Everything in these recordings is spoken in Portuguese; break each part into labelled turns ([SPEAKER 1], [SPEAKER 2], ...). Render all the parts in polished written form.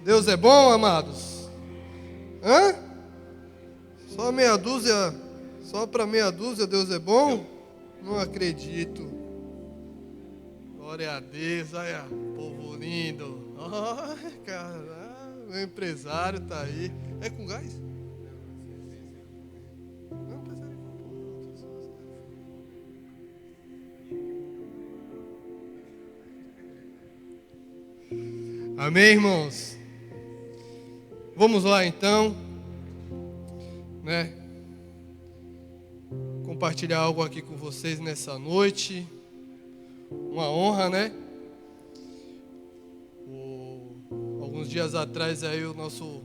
[SPEAKER 1] Deus é bom, amados? Hã? Só meia dúzia, só para meia dúzia Deus é bom? Não acredito. Glória a Deus, olha, povo lindo. Ai, cara, meu empresário tá aí. É com gás? Não, empresário. Amém, irmãos? Vamos lá então, né? Compartilhar algo aqui com vocês nessa noite. Uma honra, né? Alguns dias atrás aí o nosso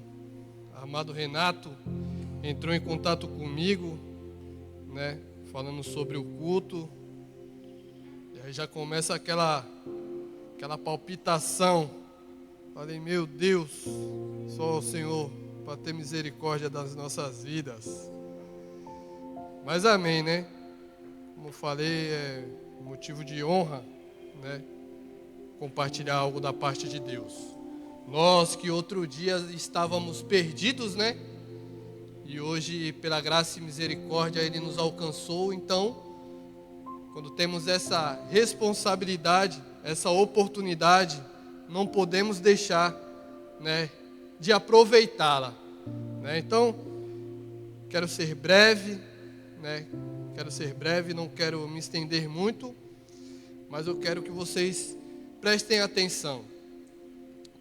[SPEAKER 1] amado Renato entrou em contato comigo, né? Falando sobre o culto. E aí já começa aquela palpitação. Falei, meu Deus, só o Senhor para ter misericórdia das nossas vidas. Mas amém, né? Como eu falei, é motivo de honra, né? Compartilhar algo da parte de Deus. Nós que outro dia estávamos perdidos, né? E hoje, pela graça e misericórdia, Ele nos alcançou. Então, quando temos essa responsabilidade, essa oportunidade, não podemos deixar, né, de aproveitá-la, né? Então, quero ser breve, né? Não quero me estender muito, mas eu quero que vocês prestem atenção,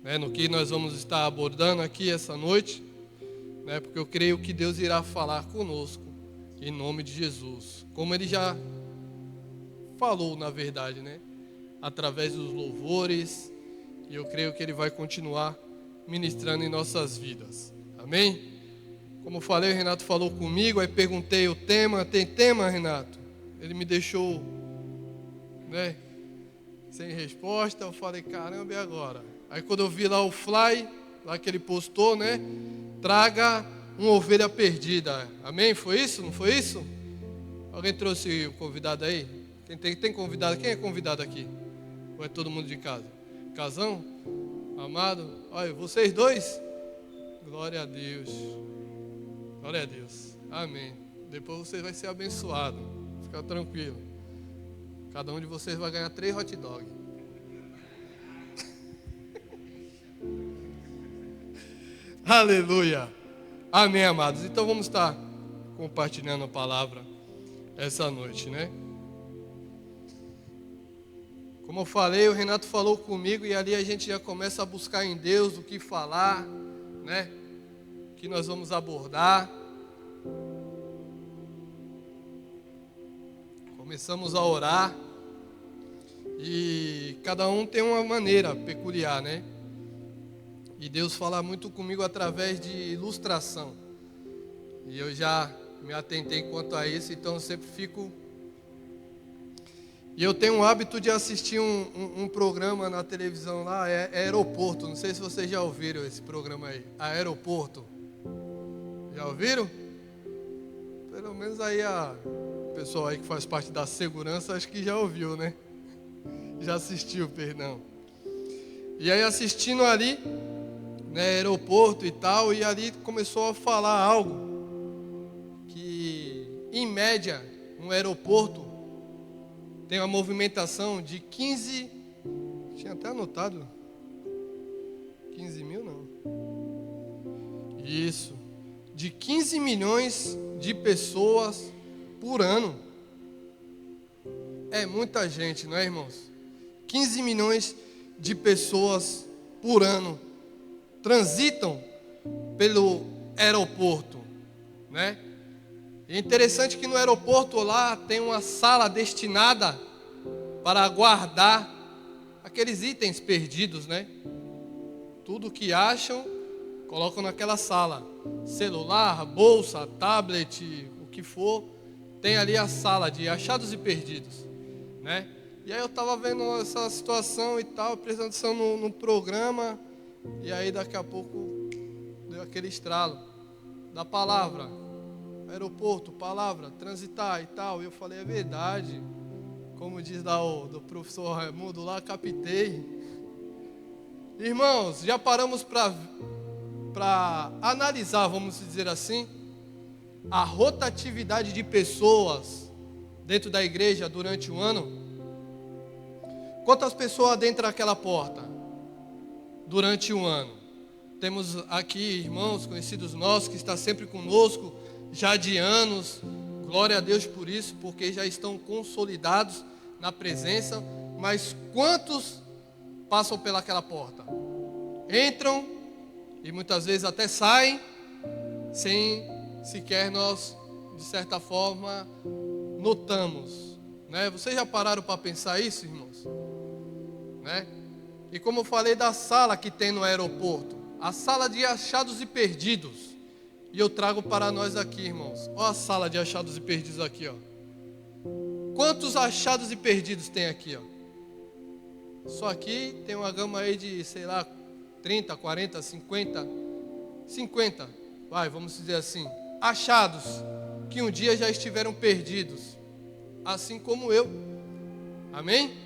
[SPEAKER 1] né, no que nós vamos estar abordando aqui essa noite, né? Porque eu creio que Deus irá falar conosco em nome de Jesus, como Ele já falou, na verdade, né? Através dos louvores. E eu creio que Ele vai continuar ministrando em nossas vidas. Amém? Como eu falei, o Renato falou comigo, aí perguntei o tema. Tem tema, Renato? Ele me deixou, né, sem resposta. Eu falei, caramba, e agora? Aí quando eu vi lá o fly, lá que ele postou, né? Traga uma ovelha perdida. Amém? Foi isso? Não foi isso? Alguém trouxe o convidado aí? Tem convidado? Quem é convidado aqui? Ou é todo mundo de casa? Casão, amado, olha, vocês dois, glória a Deus, amém. Depois você vai ser abençoado, fica tranquilo. Cada um de vocês vai ganhar 3 hot dogs. Aleluia, amém, amados. Então vamos estar compartilhando a palavra essa noite, né? Como eu falei, o Renato falou comigo e ali a gente já começa a buscar em Deus o que falar, né? O que nós vamos abordar. Começamos a orar e cada um tem uma maneira peculiar, né? E Deus fala muito comigo através de ilustração. E eu já me atentei quanto a isso, então eu sempre fico... E eu tenho o hábito de assistir um programa na televisão lá, é Aeroporto. Não sei se vocês já ouviram esse programa aí, Aeroporto. Já ouviram? Pelo menos aí o pessoal aí que faz parte da segurança, acho que já ouviu, né? Já assistiu, perdão. E aí assistindo ali, né, Aeroporto e tal, e ali começou a falar algo que, em média, um aeroporto tem uma movimentação de 15... Tinha até anotado. 15 mil, não. Isso. De 15 milhões de pessoas por ano. É muita gente, não é, irmãos? 15 milhões de pessoas por ano transitam pelo aeroporto, né? É interessante que no aeroporto lá tem uma sala destinada para guardar aqueles itens perdidos, né? Tudo que acham, colocam naquela sala. Celular, bolsa, tablet, o que for, tem ali a sala de achados e perdidos, né? E aí eu estava vendo essa situação e tal, prestando atenção no programa, e aí daqui a pouco deu aquele estralo da palavra. Aeroporto, palavra, transitar e tal. E eu falei, é verdade. Como diz lá do professor Raimundo lá, captei. Irmãos, já paramos para analisar, vamos dizer assim, a rotatividade de pessoas dentro da igreja durante o ano? Quantas pessoas adentram aquela porta durante o ano? Temos aqui irmãos conhecidos nossos que estão sempre conosco, já de anos. Glória a Deus por isso, porque já estão consolidados na presença. Mas quantos passam pelaquela porta? Entram e muitas vezes até saem sem sequer nós, de certa forma, notamos, né? Vocês já pararam para pensar isso, irmãos? Né? E como eu falei da sala que tem no aeroporto, a sala de achados e perdidos, e eu trago para nós aqui, irmãos. Olha a sala de achados e perdidos aqui, ó. Quantos achados e perdidos tem aqui, ó? Só aqui tem uma gama aí de, sei lá, 30, 40, 50, vamos dizer assim, achados que um dia já estiveram perdidos, assim como eu. Amém?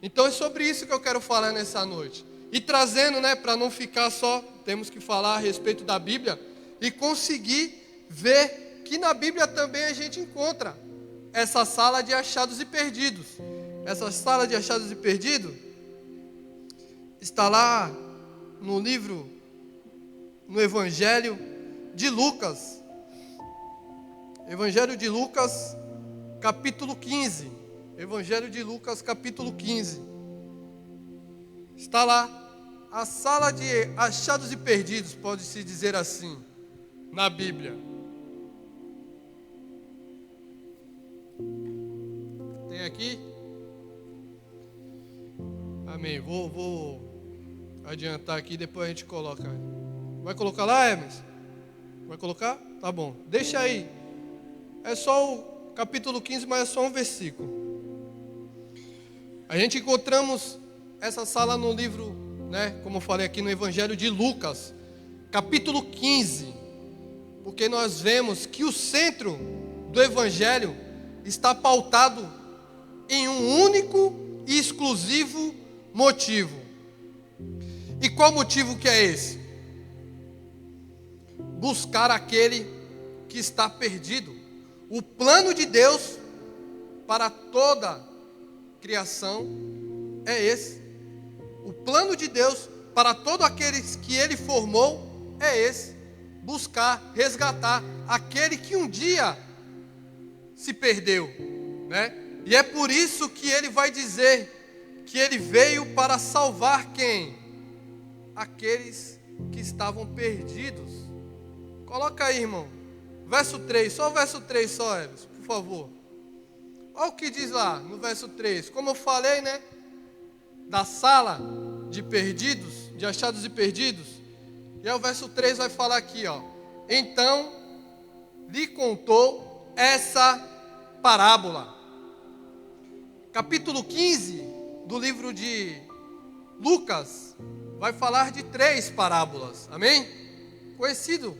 [SPEAKER 1] Então é sobre isso que eu quero falar nessa noite. E trazendo, né, para não ficar só, temos que falar a respeito da Bíblia e conseguir ver que na Bíblia também a gente encontra essa sala de achados e perdidos. Essa sala de achados e perdidos está lá no livro, no Evangelho de Lucas. Evangelho de Lucas, capítulo 15. Evangelho de Lucas, capítulo 15. Está lá a sala de achados e perdidos, pode-se dizer assim, na Bíblia. Tem aqui? Amém. Vou adiantar aqui, depois a gente coloca. Vai colocar lá, Hermes? Vai colocar? Tá bom. Deixa aí. É só o capítulo 15, mas é só um versículo. A gente encontramos essa sala no livro, né, como eu falei aqui no Evangelho de Lucas, capítulo 15. Porque nós vemos que o centro do Evangelho está pautado em um único e exclusivo motivo. E qual motivo que é esse? Buscar aquele que está perdido. O plano de Deus para toda criação é esse. O plano de Deus para todos aqueles que Ele formou é esse. Buscar, resgatar aquele que um dia se perdeu, né? E é por isso que Ele vai dizer que Ele veio para salvar quem? Aqueles que estavam perdidos. Coloca aí, irmão. Verso 3, só o verso 3 só, Eves, por favor. Olha o que diz lá no verso 3. Como eu falei, né? Da sala de perdidos, de achados e perdidos. E aí o verso 3 vai falar aqui, ó. Então, lhe contou essa parábola. Capítulo 15 do livro de Lucas vai falar de 3 parábolas. Amém? Conhecido.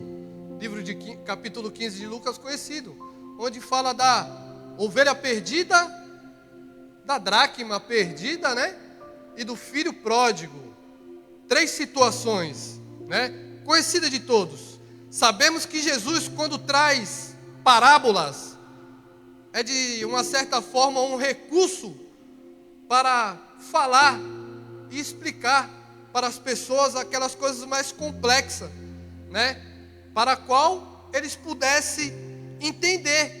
[SPEAKER 1] Livro de capítulo 15 de Lucas, conhecido. Onde fala da ovelha perdida, da dracma perdida, né? E do filho pródigo. 3 situações, né? Conhecida de todos. Sabemos que Jesus, quando traz parábolas, é de uma certa forma um recurso para falar e explicar para as pessoas aquelas coisas mais complexas, né? Para a qual eles pudessem entender.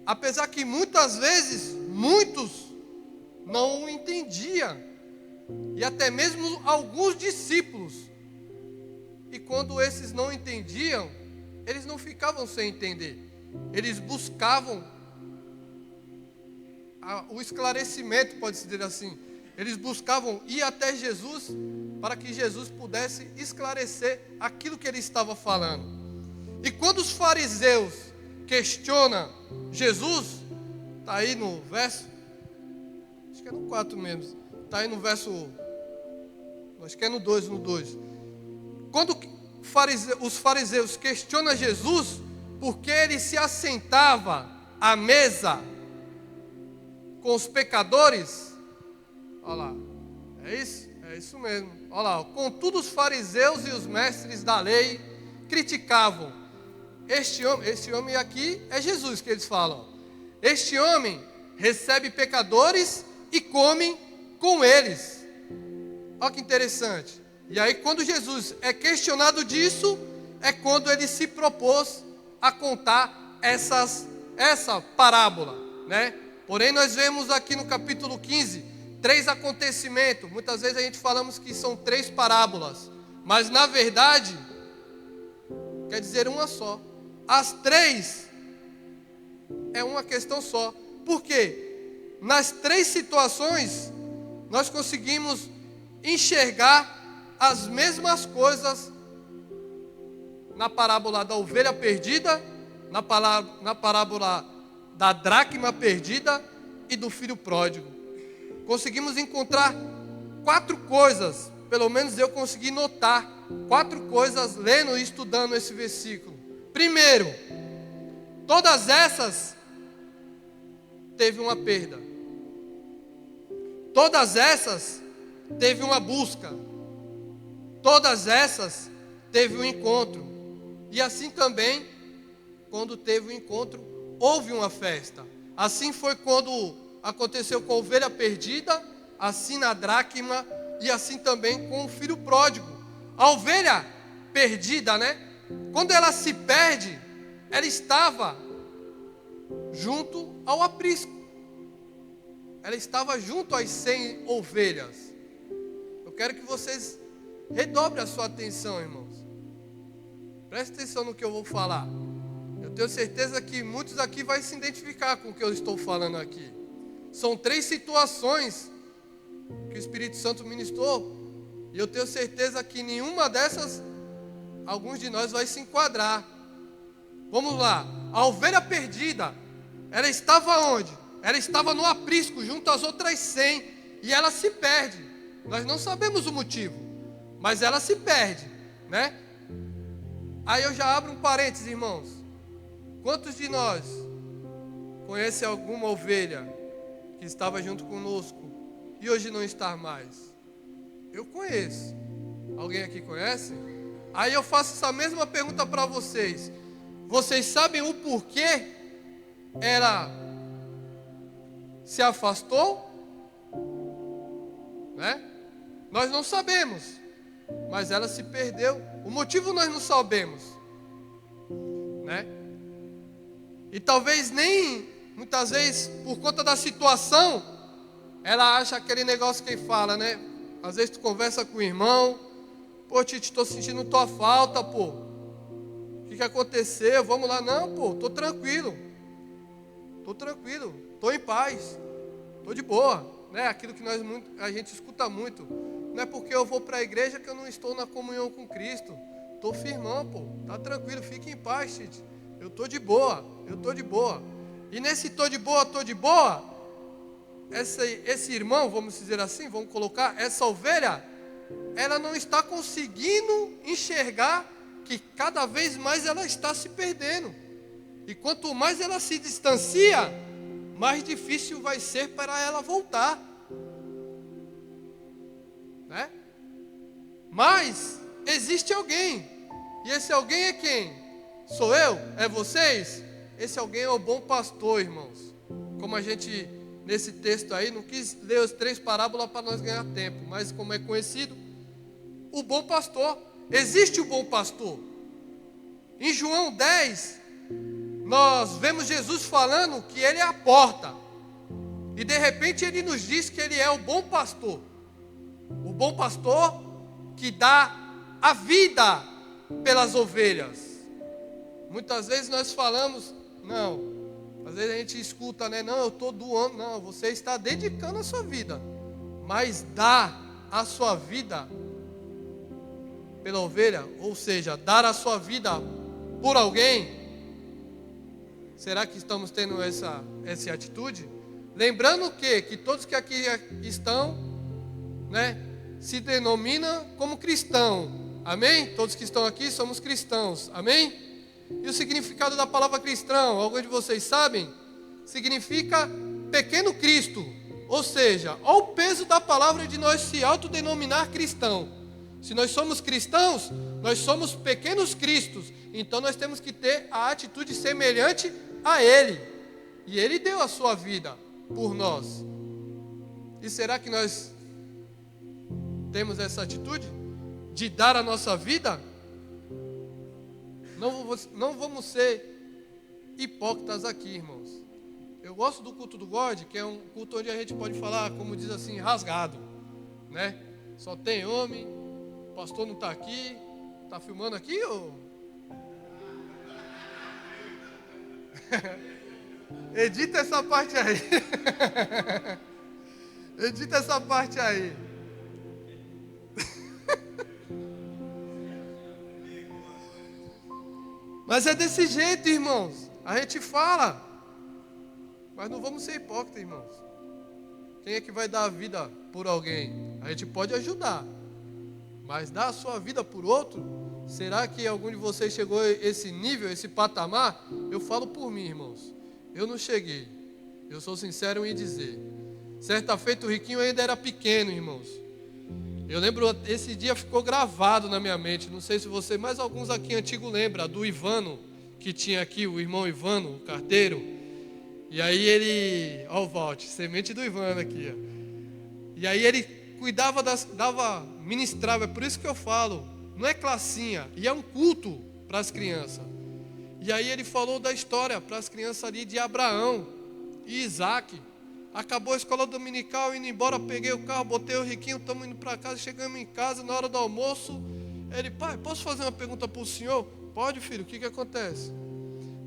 [SPEAKER 1] Apesar que muitas vezes, muitos não entendiam. E até mesmo alguns discípulos. E quando esses não entendiam, eles não ficavam sem entender. Eles buscavam o esclarecimento, pode-se dizer assim. Eles buscavam ir até Jesus para que Jesus pudesse esclarecer aquilo que ele estava falando. E quando os fariseus questionam Jesus, está aí no verso, acho que é no 4 mesmo, está aí no verso, acho que é no 2, Quando os fariseus questionam Jesus, porque ele se assentava à mesa com os pecadores, olha lá, é isso? É isso mesmo. Olha lá. Contudo, os fariseus e os mestres da lei criticavam. Esse homem aqui é Jesus que eles falam. Este homem recebe pecadores e come com eles. Olha que interessante. E aí quando Jesus é questionado disso, é quando ele se propôs a contar essa parábola, né? Porém nós vemos aqui no capítulo 15, 3 acontecimentos. Muitas vezes a gente falamos que são 3 parábolas, mas na verdade, quer dizer uma só. As 3 é uma questão só. Por quê? Nas 3 situações, nós conseguimos enxergar as mesmas coisas na parábola da ovelha perdida, na parábola da dracma perdida e do filho pródigo. Conseguimos encontrar 4 coisas, pelo menos eu consegui notar 4 coisas lendo e estudando esse versículo. Primeiro, todas essas teve uma perda. Todas essas teve uma busca. Todas essas teve um encontro. E assim também, quando teve um encontro, houve uma festa. Assim foi quando aconteceu com a ovelha perdida, assim na dracma e assim também com o filho pródigo. A ovelha perdida, né? Quando ela se perde, ela estava junto ao aprisco. Ela estava junto às 100 ovelhas. Eu quero que vocês redobrem a sua atenção, irmãos. Preste atenção no que eu vou falar. Eu tenho certeza que muitos aqui vão se identificar com o que eu estou falando aqui. São 3 situações que o Espírito Santo ministrou. E eu tenho certeza que nenhuma dessas, alguns de nós vai se enquadrar. Vamos lá. A ovelha perdida, ela estava onde? Ela estava no aprisco, junto às outras 100. E ela se perde. Nós não sabemos o motivo, mas ela se perde, né? Aí eu já abro um parênteses, irmãos. Quantos de nós conhecem alguma ovelha que estava junto conosco e hoje não está mais? Eu conheço. Alguém aqui conhece? Aí eu faço essa mesma pergunta para vocês. Vocês sabem o porquê ela se afastou? Né? Nós não sabemos, mas ela se perdeu. O motivo nós não sabemos, né? E talvez nem, muitas vezes, por conta da situação, ela acha aquele negócio que fala, né? Às vezes tu conversa com o irmão, pô, Tite, estou sentindo tua falta, pô. O que aconteceu? Vamos lá. Não, pô, estou tranquilo. Estou em paz. Estou de boa, né? Aquilo que a gente escuta muito. Não é porque eu vou para a igreja que eu não estou na comunhão com Cristo. Estou firmão, pô. Tá tranquilo, fique em paz, Tite. Eu estou de boa. E nesse estou de boa, esse irmão, vamos dizer assim, vamos colocar, essa ovelha, ela não está conseguindo enxergar que cada vez mais ela está se perdendo. E quanto mais ela se distancia, mais difícil vai ser para ela voltar, né? Mas existe alguém, e esse alguém é quem? Sou eu? É vocês? Esse alguém é o bom pastor, irmãos. Como a gente, nesse texto aí, não quis ler as 3 parábolas para nós ganhar tempo, mas como é conhecido, o bom pastor. Existe o bom pastor. Em João 10, nós vemos Jesus falando que ele é a porta. E de repente ele nos diz que ele é o bom pastor. O bom pastor que dá a vida pelas ovelhas. Muitas vezes nós falamos, não, às vezes a gente escuta, né? Não, eu estou doando. Não, você está dedicando a sua vida. Mas dá a sua vida pela ovelha, ou seja, dar a sua vida por alguém. Será que estamos tendo essa atitude? Lembrando que todos que aqui estão, né, se denominam como cristão. Amém? Todos que estão aqui somos cristãos. Amém? E o significado da palavra cristão, alguns de vocês sabem? Significa pequeno Cristo, Ou seja, olha o peso da palavra de nós se autodenominar cristão. Se nós somos cristãos, nós somos pequenos cristos. Então nós temos que ter a atitude semelhante a Ele. E Ele deu a sua vida por nós. E será que nós temos essa atitude de dar a nossa vida? Não vamos ser hipócritas aqui, irmãos. Eu gosto do culto do God, que é um culto onde a gente pode falar, como diz assim, rasgado, né? Só tem homem, o pastor não está aqui, está filmando aqui ou... Edita essa parte aí. Edita essa parte aí. Mas é desse jeito, irmãos. A gente fala, mas não vamos ser hipócritas, irmãos. Quem é que vai dar a vida por alguém? A gente pode ajudar, mas dar a sua vida por outro? Será que algum de vocês chegou a esse nível, esse patamar? Eu falo por mim, irmãos. Eu não cheguei. Eu sou sincero em dizer. Certa feita o Riquinho ainda era pequeno, irmãos. Eu lembro, esse dia ficou gravado na minha mente. Não sei se você, mas alguns aqui antigos lembram, do Ivano, que tinha aqui, o irmão Ivano, o carteiro. E aí ele, ó o Valt, semente do Ivano aqui, ó. E aí ele cuidava ministrava, é por isso que eu falo, não é classinha, e é um culto para as crianças. E aí ele falou da história para as crianças ali de Abraão e Isaac. Acabou a escola dominical, indo embora, peguei o carro, botei o Riquinho, estamos indo para casa, chegamos em casa, na hora do almoço, ele, pai, posso fazer uma pergunta para o senhor? Pode, filho, o que acontece?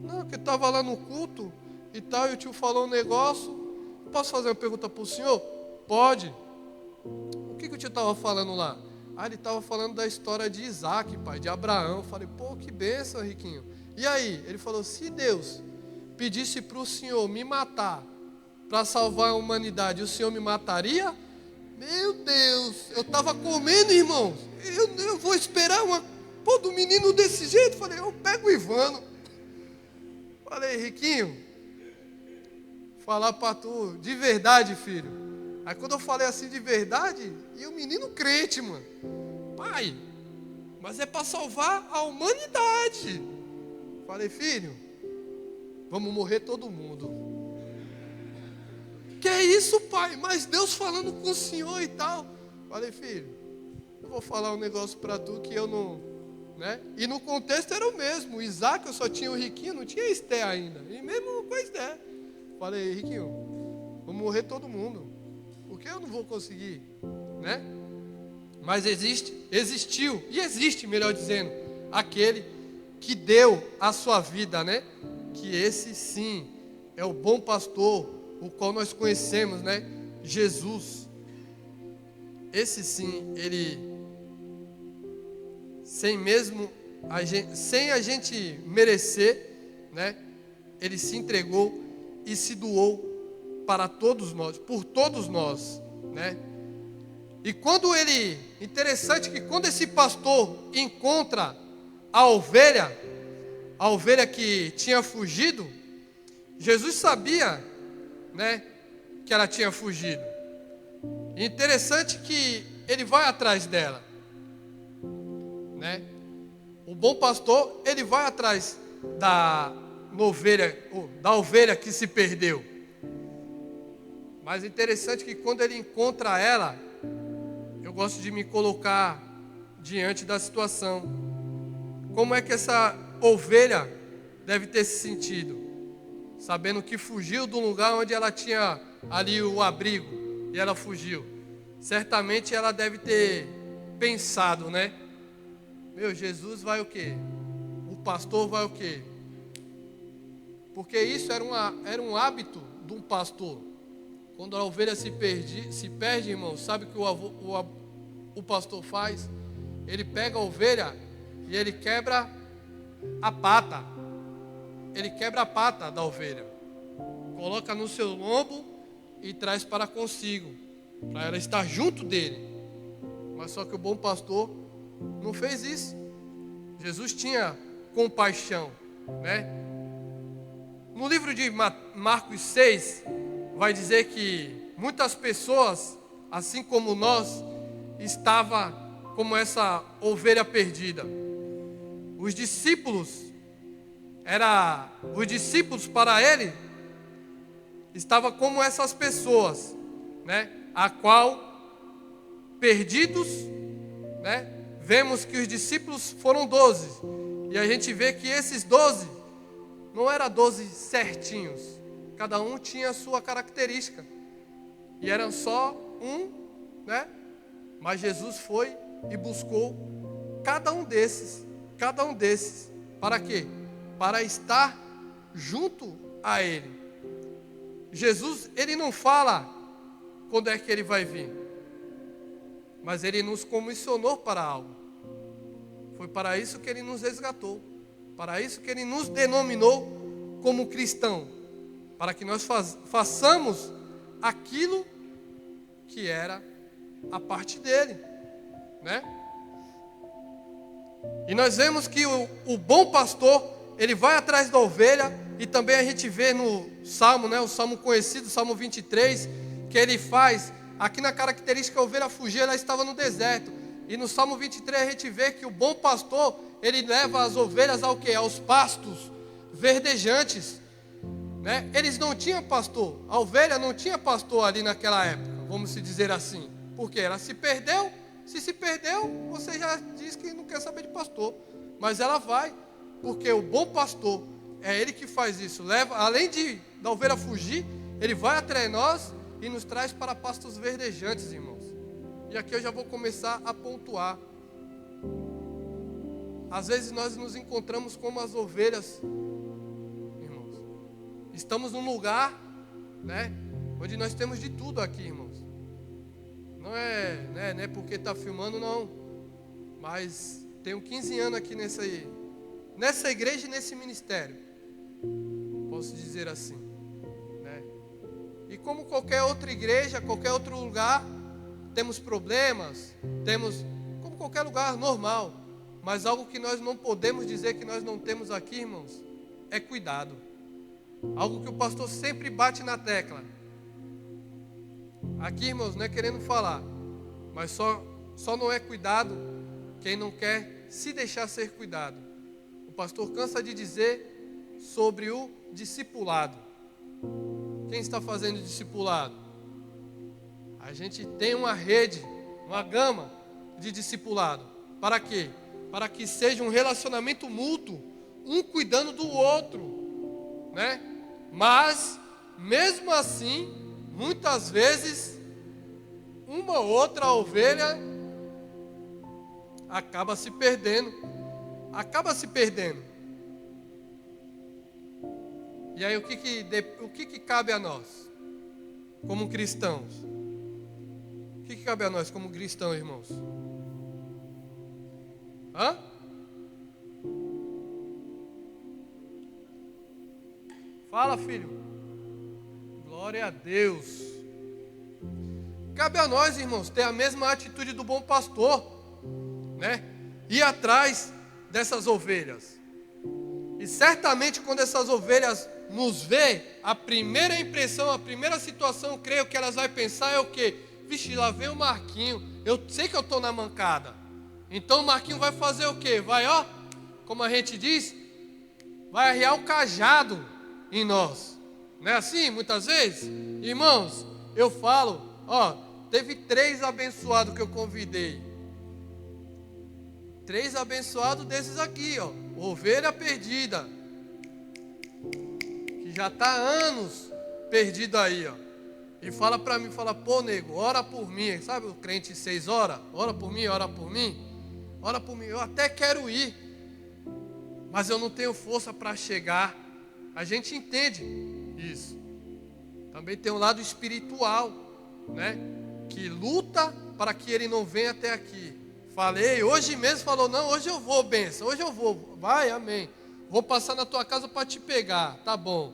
[SPEAKER 1] Não, que estava lá no culto e tal, e o tio falou um negócio, posso fazer uma pergunta para o senhor? Pode. O que o tio estava falando lá? Ah, ele estava falando da história de Isaac, pai, de Abraão. Eu falei, pô, que bênção, Riquinho. E aí, ele falou, se Deus pedisse para o senhor me matar, para salvar a humanidade, o senhor me mataria? Meu Deus, eu estava comendo, irmãos. Eu vou esperar do menino desse jeito. Falei, eu pego o Ivano. Falei, Riquinho, falar para tu, de verdade, filho. Aí quando eu falei assim de verdade, e o menino crente, mano. Pai, mas é para salvar a humanidade. Falei, filho, vamos morrer todo mundo. Que é isso, pai? Mas Deus falando com o senhor e tal. Falei, filho, eu vou falar um negócio para tu que eu não... né? E no contexto era o mesmo. Isaac, eu só tinha o Riquinho, não tinha Esté ainda. E mesmo com Esté. Falei, Riquinho, vamos morrer todo mundo. Porque eu não vou conseguir, né? Mas existiu, e existe, melhor dizendo, aquele que deu a sua vida, né? Que esse sim é o bom pastor, o qual nós conhecemos, né? Jesus. Esse sim, ele, sem a gente merecer, né? Ele se entregou e se doou para todos nós, por todos nós, né? E quando interessante que quando esse pastor encontra a ovelha que tinha fugido, Jesus sabia, né, que ela tinha fugido. E interessante que ele vai atrás dela, né? O bom pastor, ele vai atrás da ovelha que se perdeu. Mas interessante que quando ele encontra ela, eu gosto de me colocar diante da situação. Como é que essa ovelha deve ter se sentido? Sabendo que fugiu do lugar onde ela tinha ali o abrigo, e ela fugiu. Certamente ela deve ter pensado, né? Meu, Jesus vai o quê? O pastor vai o quê? Porque isso era um hábito de um pastor. Quando a ovelha se perde, irmão, sabe o que o pastor faz? Ele pega a ovelha e ele quebra a pata. Ele quebra a pata da ovelha, coloca no seu lombo e traz para consigo, para ela estar junto dele. Mas só que o bom pastor não fez isso. Jesus tinha compaixão, né? No livro de Marcos 6, vai dizer que muitas pessoas, assim como nós, estava como essa ovelha perdida. Os discípulos para ele estava como essas pessoas, né? A qual perdidos, né? Vemos que os discípulos foram 12, e a gente vê que esses 12 não eram 12 certinhos, cada um tinha a sua característica, e eram só um, né? Mas Jesus foi e buscou cada um desses, para quê? Para estar junto a Ele. Jesus, Ele não fala quando é que Ele vai vir, mas Ele nos comissionou para algo. Foi para isso que Ele nos resgatou, para isso que Ele nos denominou como cristão, para que nós façamos aquilo que era a parte dele, né? E nós vemos que o bom pastor, ele vai atrás da ovelha, e também a gente vê no Salmo, né, o Salmo conhecido, o Salmo 23, que ele faz, aqui na característica, a ovelha fugir, ela estava no deserto, e no Salmo 23 a gente vê que o bom pastor, ele leva as ovelhas ao quê? Aos pastos verdejantes, né? Eles não tinham pastor, a ovelha não tinha pastor ali naquela época, vamos se dizer assim, porque ela se perdeu. Se perdeu, você já diz que não quer saber de pastor, mas ela vai, porque o bom pastor é ele que faz isso, leva, além da ovelha fugir, ele vai atrás de nós e nos traz para pastos verdejantes, irmãos. E aqui eu já vou começar a pontuar. Às vezes nós nos encontramos como as ovelhas, irmãos. Estamos num lugar, né, onde nós temos de tudo aqui, irmãos. Não é porque está filmando, não. Mas tenho 15 anos aqui nessa igreja e nesse ministério. Posso dizer assim, né? E como qualquer outra igreja, qualquer outro lugar, temos problemas, como qualquer lugar normal. Mas algo que nós não podemos dizer que nós não temos aqui, irmãos, é cuidado. Algo que o pastor sempre bate na tecla. Aqui, irmãos, não é querendo falar, mas só não é cuidado quem não quer se deixar ser cuidado. O pastor cansa de dizer sobre o discipulado. Quem está fazendo discipulado? A gente tem uma rede, uma gama de discipulado. Para quê? Para que seja um relacionamento mútuo, um cuidando do outro, né? Mas, mesmo assim, muitas vezes, uma ou outra ovelha acaba se perdendo. E aí o que cabe a nós, como cristãos? O que cabe a nós como cristãos, irmãos? Hã? Fala, filho. Glória a Deus. Cabe a nós, irmãos, ter a mesma atitude do bom pastor, né? Ir atrás dessas ovelhas. E certamente quando essas ovelhas nos vê, a primeira impressão, a primeira situação, creio que elas vão pensar é o quê? Vixe, lá vem o Marquinho, eu sei que eu estou na mancada. Então o Marquinho vai fazer o quê? Vai, ó, como a gente diz, vai arriar um cajado em nós. Não é assim, muitas vezes? Irmãos, eu falo, ó, teve 3 abençoados que eu convidei. 3 abençoados desses aqui, ó, ovelha perdida, que já está há anos perdido aí, ó. E fala para mim, fala, pô, nego, ora por mim. Sabe o crente 6 horas? Ora por mim, ora por mim. Ora por mim, eu até quero ir, mas eu não tenho força para chegar. A gente entende isso. Também tem um lado espiritual, né? Que luta para que ele não venha até aqui. Falei, hoje mesmo falou, não, hoje eu vou, benção, hoje eu vou. Vai, amém. Vou passar na tua casa para te pegar, tá bom.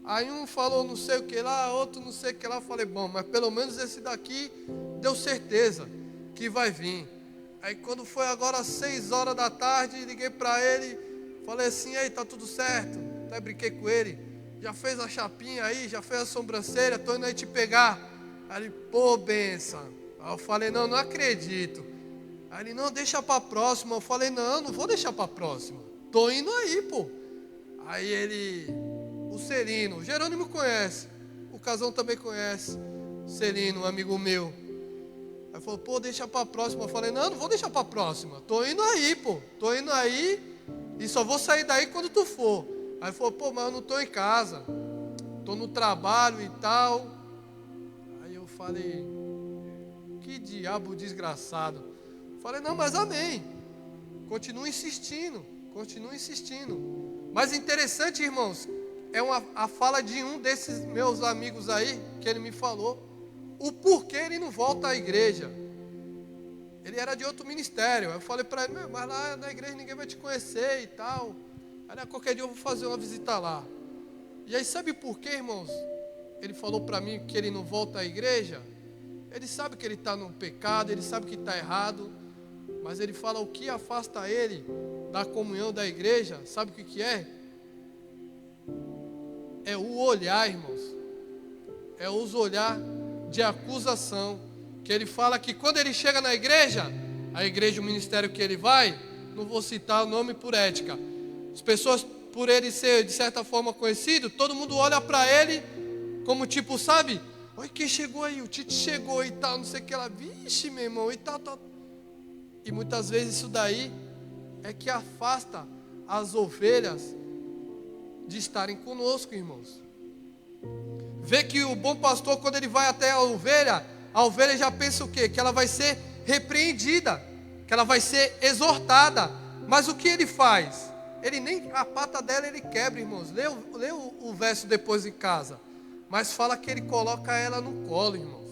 [SPEAKER 1] Aí um falou não sei o que lá, outro não sei o que lá. Eu falei, bom, mas pelo menos esse daqui deu certeza que vai vir. Aí quando foi agora às 6 horas da tarde, liguei para ele, falei assim, aí, tá tudo certo? Até brinquei com ele. Já fez a chapinha aí, já fez a sobrancelha, tô indo aí te pegar. Aí ele, pô, benção. Aí eu falei, não acredito. Aí ele, não, deixa pra próxima. Eu falei, não vou deixar pra próxima. Tô indo aí, pô. Aí ele, o Celino, o Jerônimo conhece. O Casão também conhece. Celino, um amigo meu. Aí falou, pô, deixa pra próxima. Eu falei, não vou deixar pra próxima. Tô indo aí, pô. Tô indo aí e só vou sair daí quando tu for. Aí falou, pô, mas eu não tô em casa. Tô no trabalho e tal. Aí eu falei, que diabo desgraçado. Falei, não, mas amém. Continua insistindo. Mas interessante, irmãos, é a fala de um desses meus amigos aí, que ele me falou, o porquê ele não volta à igreja. Ele era de outro ministério. Eu falei para ele, mas lá na igreja ninguém vai te conhecer e tal. Aí qualquer dia eu vou fazer uma visita lá. E aí sabe por quê, irmãos? Ele falou para mim que ele não volta à igreja. Ele sabe que ele está no pecado, ele sabe que está errado. Mas ele fala o que afasta ele da comunhão da igreja. Sabe o que é? É o olhar, irmãos. É os olhar de acusação. Que ele fala que quando ele chega na igreja, a igreja, o ministério que ele vai, não vou citar o nome por ética. As pessoas, por ele ser de certa forma conhecido, todo mundo olha para ele como tipo, sabe? Olha quem chegou aí, o Tite chegou e tal, não sei o que lá. Vixe, meu irmão, e tal. E muitas vezes isso daí é que afasta as ovelhas de estarem conosco, irmãos. Vê que o bom pastor, quando ele vai até a ovelha já pensa o quê? Que ela vai ser repreendida, que ela vai ser exortada. Mas o que ele faz? Ele nem a pata dela ele quebra, irmãos. Lê o verso depois em casa. Mas fala que ele coloca ela no colo, irmãos.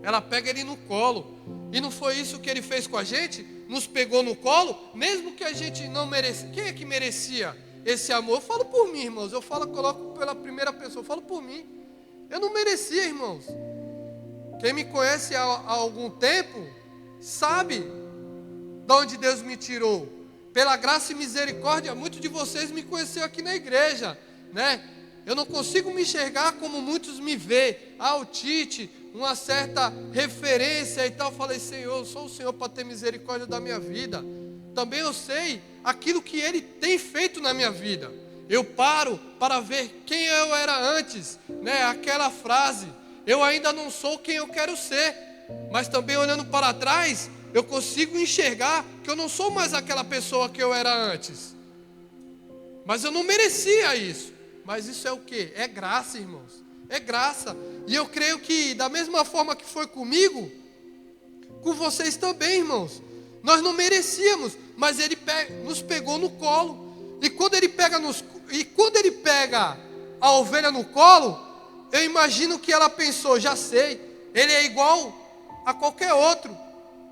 [SPEAKER 1] Ela pega ele no colo. E não foi isso que ele fez com a gente? Nos pegou no colo, mesmo que a gente não merecia. Quem é que merecia esse amor? Eu falo por mim, irmãos. Coloco pela primeira pessoa, eu falo por mim. Eu não merecia, irmãos. Quem me conhece há algum tempo, sabe de onde Deus me tirou. Pela graça e misericórdia, muitos de vocês me conheceram aqui na igreja, né? Eu não consigo me enxergar como muitos me vê. O Tite, uma certa referência e tal. Falei, Senhor, sou o Senhor para ter misericórdia da minha vida. Também eu sei aquilo que Ele tem feito na minha vida. Eu paro para ver quem eu era antes, né? Aquela frase, eu ainda não sou quem eu quero ser. Mas também olhando para trás, eu consigo enxergar que eu não sou mais aquela pessoa que eu era antes. Mas eu não merecia isso. Mas isso é o quê? É graça, irmãos. É graça. E eu creio que da mesma forma que foi comigo, com vocês também, irmãos. Nós não merecíamos, mas Ele nos pegou no colo. E quando Ele pega a ovelha no colo, eu imagino que ela pensou, já sei, Ele é igual a qualquer outro,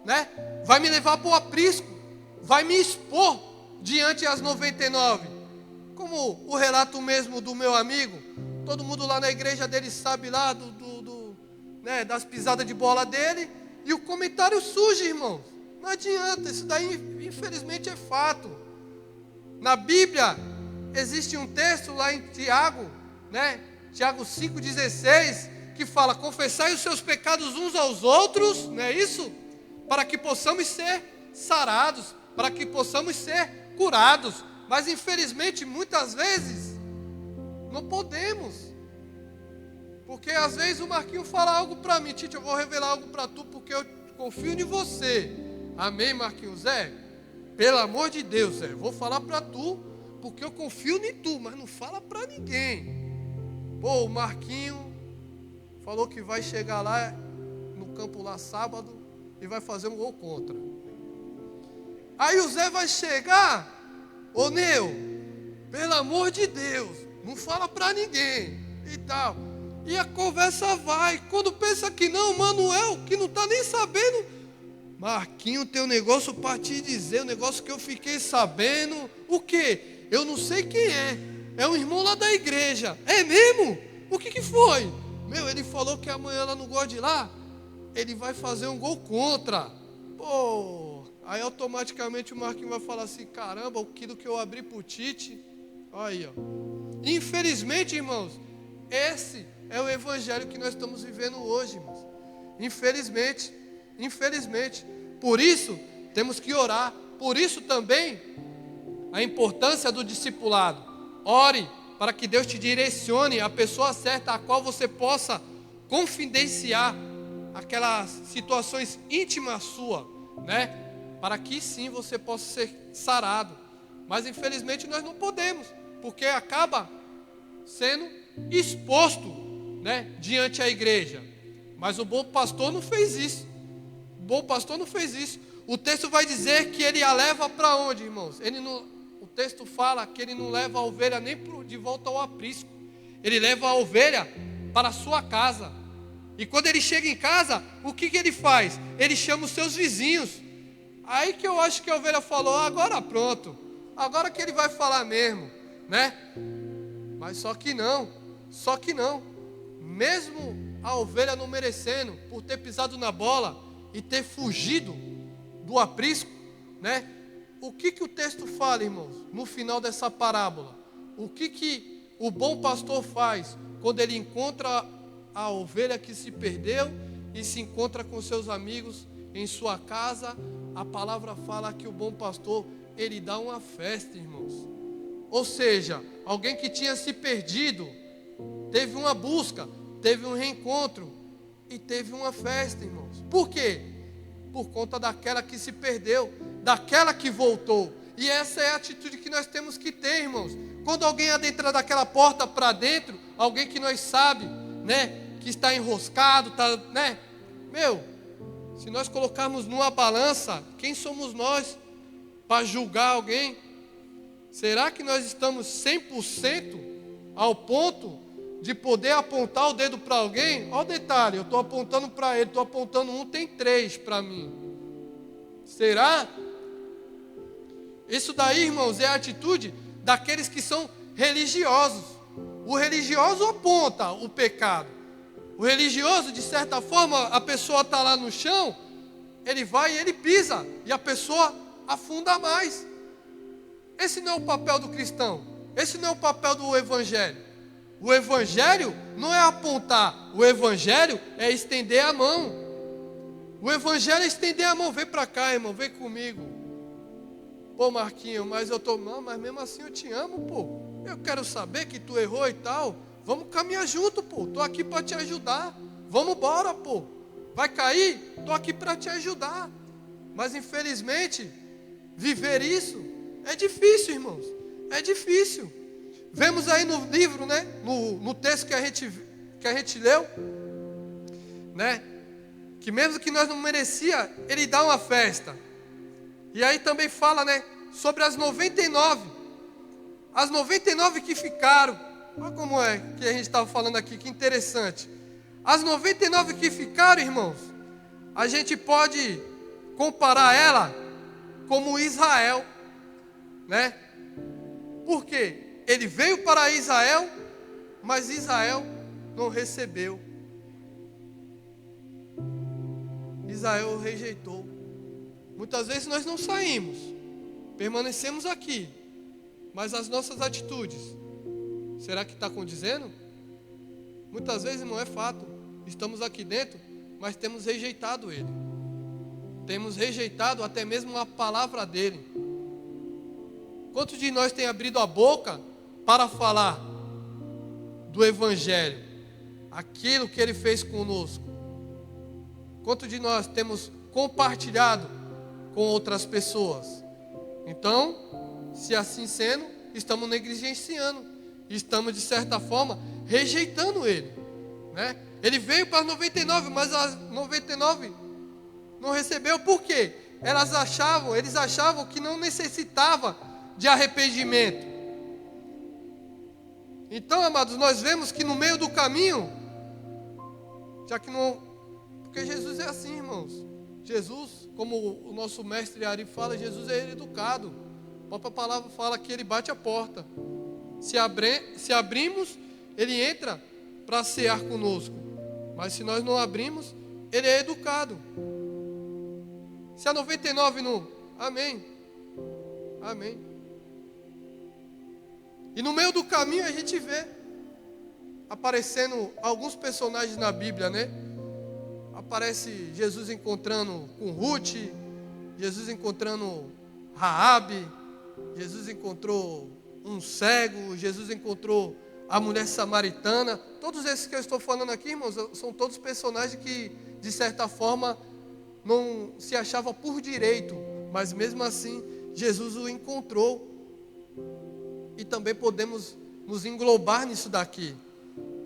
[SPEAKER 1] né? Vai me levar para o aprisco, vai me expor diante das 99. Como o relato mesmo do meu amigo, todo mundo lá na igreja dele sabe lá né, das pisadas de bola dele, e o comentário surge, irmãos. Não adianta, isso daí infelizmente é fato. Na Bíblia existe um texto lá em Tiago, né? Tiago 5,16, que fala, confessai os seus pecados uns aos outros, não é isso? Para que possamos ser sarados, para que possamos ser curados. Mas infelizmente, muitas vezes, não podemos. Porque às vezes o Marquinho fala algo para mim, Tite, eu vou revelar algo para tu, porque eu confio em você. Amém, Marquinho? Zé, pelo amor de Deus, Zé, vou falar para tu, porque eu confio em tu, mas não fala para ninguém. Pô, o Marquinho falou que vai chegar lá no campo lá sábado e vai fazer um gol contra. Aí o Zé vai chegar, ô Neu, pelo amor de Deus, não fala pra ninguém e tal. E a conversa vai. Quando pensa que não, Manuel, que não tá nem sabendo, Marquinho tem um negócio para te dizer, um negócio que eu fiquei sabendo. O quê? Eu não sei quem é. É um irmão lá da igreja. É mesmo? O que foi? Meu, ele falou que amanhã lá no gol de lá, ele vai fazer um gol contra. Pô, aí automaticamente o Marquinhos vai falar assim, caramba, aquilo que eu abri pro Tite. Aí, ó. Infelizmente, irmãos, esse é o evangelho que nós estamos vivendo hoje, irmãos. Infelizmente, infelizmente. Por isso, temos que orar. Por isso também, a importância do discipulado. Ore para que Deus te direcione a pessoa certa a qual você possa confidenciar aquelas situações íntimas sua, né? Para que sim você possa ser sarado. Mas infelizmente nós não podemos, porque acaba sendo exposto, né, diante da igreja. Mas o bom pastor não fez isso. O bom pastor não fez isso. O texto vai dizer que ele a leva para onde, irmãos? O texto fala que ele não leva a ovelha nem de volta ao aprisco. Ele leva a ovelha para a sua casa. E quando ele chega em casa, o que ele faz? Ele chama os seus vizinhos. Aí que eu acho que a ovelha falou: agora pronto, agora que ele vai falar mesmo, né? Mas só que não. Mesmo a ovelha não merecendo, por ter pisado na bola e ter fugido do aprisco, né? O que o texto fala, irmãos, no final dessa parábola? O que o bom pastor faz quando ele encontra a ovelha que se perdeu e se encontra com seus amigos em sua casa? A palavra fala que o bom pastor, ele dá uma festa, irmãos. Ou seja, alguém que tinha se perdido, teve uma busca, teve um reencontro e teve uma festa, irmãos. Por quê? Por conta daquela que se perdeu, daquela que voltou. E essa é a atitude que nós temos que ter, irmãos. Quando alguém adentra daquela porta para dentro, alguém que nós sabe, né, que está enroscado, tá, né? Se nós colocarmos numa balança, quem somos nós para julgar alguém? Será que nós estamos 100% ao ponto de poder apontar o dedo para alguém? Olha o detalhe, eu estou apontando para ele, estou apontando um, tem 3 para mim. Será? Isso daí, irmãos, é a atitude daqueles que são religiosos. O religioso aponta o pecado. O religioso, de certa forma, a pessoa está lá no chão, ele vai e ele pisa, e a pessoa afunda mais. Esse não é o papel do cristão, esse não é o papel do evangelho. O evangelho não é apontar, o evangelho é estender a mão. O evangelho é estender a mão. Vem para cá, irmão, vem comigo. Pô, Marquinho, mas não, mas mesmo assim eu te amo, pô. Eu quero saber que tu errou e tal. Vamos caminhar junto, pô. Tô aqui para te ajudar. Vamos embora, pô. Vai cair? Tô aqui para te ajudar. Mas infelizmente, viver isso é difícil, irmãos. É difícil. Vemos aí no livro, né? No texto que a gente leu, né? Que mesmo que nós não merecia, ele dá uma festa. E aí também fala, né? Sobre as 99. As 99 que ficaram. Olha como é que a gente estava falando aqui, que interessante. As 99 que ficaram, irmãos, a gente pode comparar ela como Israel, né? Por quê? Ele veio para Israel, mas Israel não recebeu. Israel o rejeitou. Muitas vezes nós não saímos, permanecemos aqui, mas as nossas atitudes, será que está condizendo? Muitas vezes não é fato. Estamos aqui dentro, mas temos rejeitado Ele. Temos rejeitado até mesmo a palavra dEle. Quantos de nós tem abrido a boca para falar do Evangelho? Aquilo que Ele fez conosco. Quantos de nós temos compartilhado com outras pessoas? Então, se assim sendo, estamos negligenciando. Estamos, de certa forma, rejeitando Ele, né? Ele veio para as 99, mas as 99 não recebeu. Por quê? Eles achavam que não necessitava de arrependimento. Então, amados, nós vemos que no meio do caminho, já que não... Porque Jesus é assim, irmãos. Jesus, como o nosso mestre Ari fala, Jesus é educado. A própria palavra fala que Ele bate a porta. Se abrimos, Ele entra para cear conosco. Mas se nós não abrimos, Ele é educado. Se a 99 não... Amém. Amém. E no meio do caminho a gente vê aparecendo alguns personagens na Bíblia, né? aparece Jesus encontrando com Ruth, Jesus encontrando Raabe, Jesus encontrou um cego, Jesus encontrou a mulher samaritana. Todos esses que eu estou falando aqui, irmãos, são todos personagens que, de certa forma, não se achava por direito, mas mesmo assim, Jesus o encontrou. E também podemos nos englobar nisso daqui,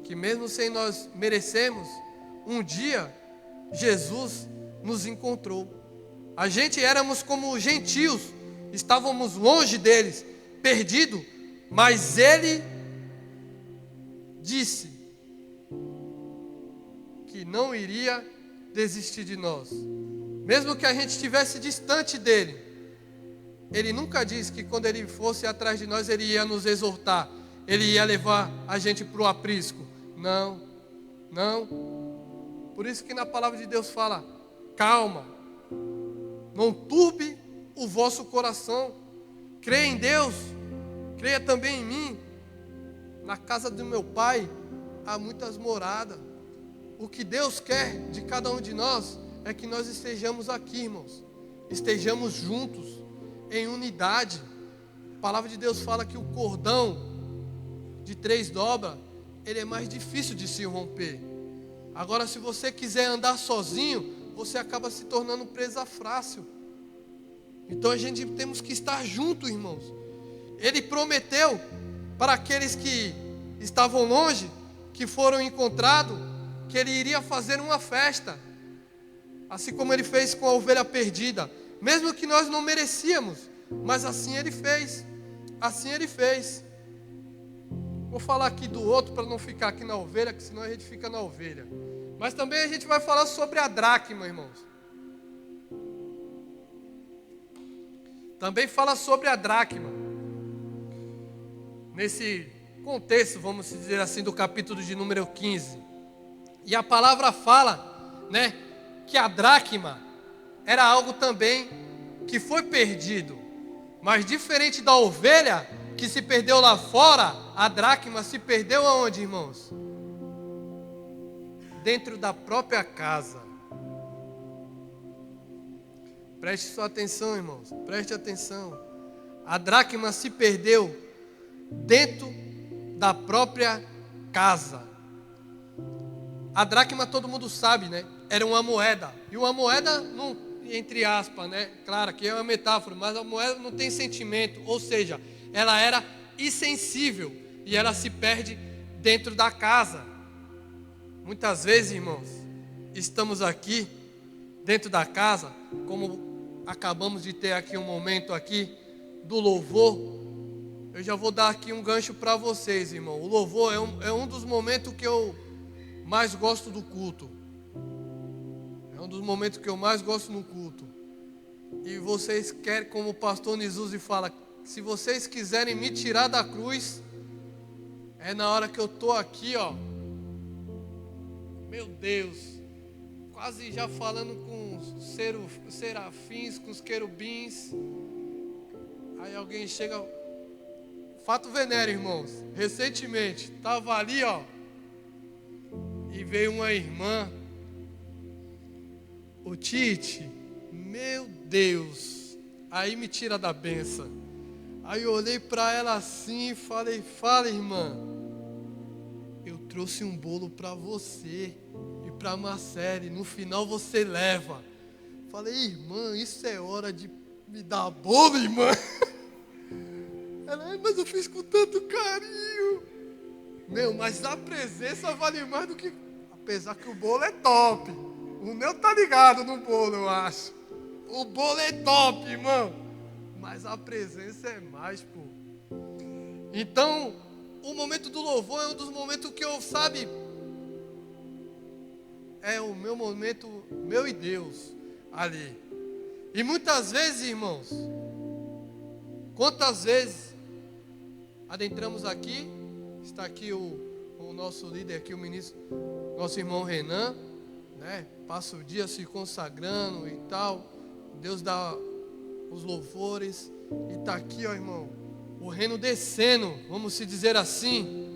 [SPEAKER 1] que mesmo sem nós merecermos, um dia Jesus nos encontrou. A gente éramos como gentios, estávamos longe deles, perdidos, mas Ele disse que não iria desistir de nós. Mesmo que a gente estivesse distante dele, Ele nunca disse que quando Ele fosse atrás de nós, Ele ia nos exortar, Ele ia levar a gente para o aprisco. Não, não. Por isso que na palavra de Deus fala, calma, não turbe o vosso coração, creia em Deus, creia também em mim. Na casa do meu Pai há muitas moradas. O que Deus quer de cada um de nós é que nós estejamos aqui, irmãos, estejamos juntos, em unidade. A palavra de Deus fala que o cordão de 3 dobras, ele é mais difícil de se romper. Agora, se você quiser andar sozinho, você acaba se tornando presa fácil. Então a gente temos que estar junto, irmãos. Ele prometeu para aqueles que estavam longe, que foram encontrados, que Ele iria fazer uma festa, assim como Ele fez com a ovelha perdida, mesmo que nós não merecíamos, mas assim Ele fez, assim Ele fez. Vou falar aqui do outro para não ficar aqui na ovelha, que senão a gente fica na ovelha. Mas também a gente vai falar sobre a dracma, irmãos. Também fala sobre a dracma. Nesse contexto, vamos dizer assim, do capítulo de número 15. E a palavra fala, né, que a dracma era algo também que foi perdido. Mas diferente da ovelha que se perdeu lá fora, a dracma se perdeu aonde, irmãos? Dentro da própria casa. Preste sua atenção, irmãos, preste atenção. A dracma se perdeu dentro da própria casa. A dracma todo mundo sabe, né? Era uma moeda. E uma moeda, não, entre aspas, né? Claro que é uma metáfora, mas a moeda não tem sentimento. Ou seja, ela era insensível e ela se perde dentro da casa. Muitas vezes, irmãos, estamos aqui dentro da casa, como acabamos de ter aqui um momento aqui do louvor. Eu já vou dar aqui um gancho para vocês, irmão. O louvor é um dos momentos que eu mais gosto do culto. É um dos momentos que eu mais gosto no culto. E vocês querem, como o pastor Nizuzi fala, se vocês quiserem me tirar da cruz, é na hora que eu estou aqui, ó. Meu Deus, quase já falando com os serafins, com os querubins. Aí alguém chega. Fato venéreo, irmãos. Recentemente, estava ali, ó. E veio uma irmã. O Tite, meu Deus. Aí me tira da benção. Aí eu olhei para ela assim e falei, fala, irmã. Eu trouxe um bolo para você e para a Marcele. No final você leva. Falei, irmã, isso é hora de me dar bolo, irmã. Ela, mas eu fiz com tanto carinho. Meu, mas a presença vale mais do que... Apesar que o bolo é top. O meu tá ligado no bolo, eu acho. O bolo é top, irmão. Mas a presença é mais, pô. Então, o momento do louvor é um dos momentos que eu, sabe... É o meu momento, meu e Deus, ali. E muitas vezes, irmãos... Quantas vezes... Adentramos aqui, está aqui o nosso líder aqui, o ministro, nosso irmão Renan, né? Passa o dia se consagrando e tal. Deus dá os louvores e está aqui, ó, irmão, o reino descendo, vamos se dizer assim.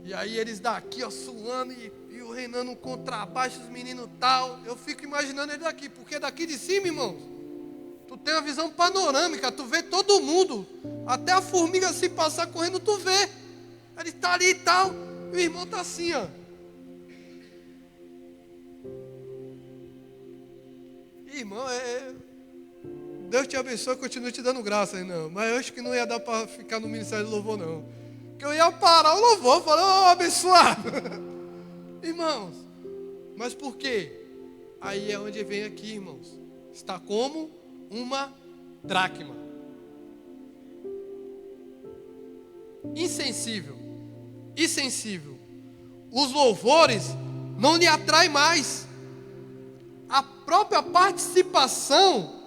[SPEAKER 1] E aí eles daqui, ó, suando e o reinando um contrabaixo, os meninos tal. Eu fico imaginando ele daqui, porque daqui de cima, irmãos, tu tem uma visão panorâmica, tu vê todo mundo, até a formiga se passar correndo, tu vê. Ele está ali e tal, e o irmão está assim, ó. Irmão, Deus te abençoe, continue te dando graça, não. Mas eu acho que não ia dar para ficar no ministério de louvor, não. Porque eu ia parar o louvor, falar, ô abençoado. Irmãos, mas por quê? Aí é onde vem aqui, irmãos. Está como uma dracma. Insensível. Os louvores não lhe atraem mais. A própria participação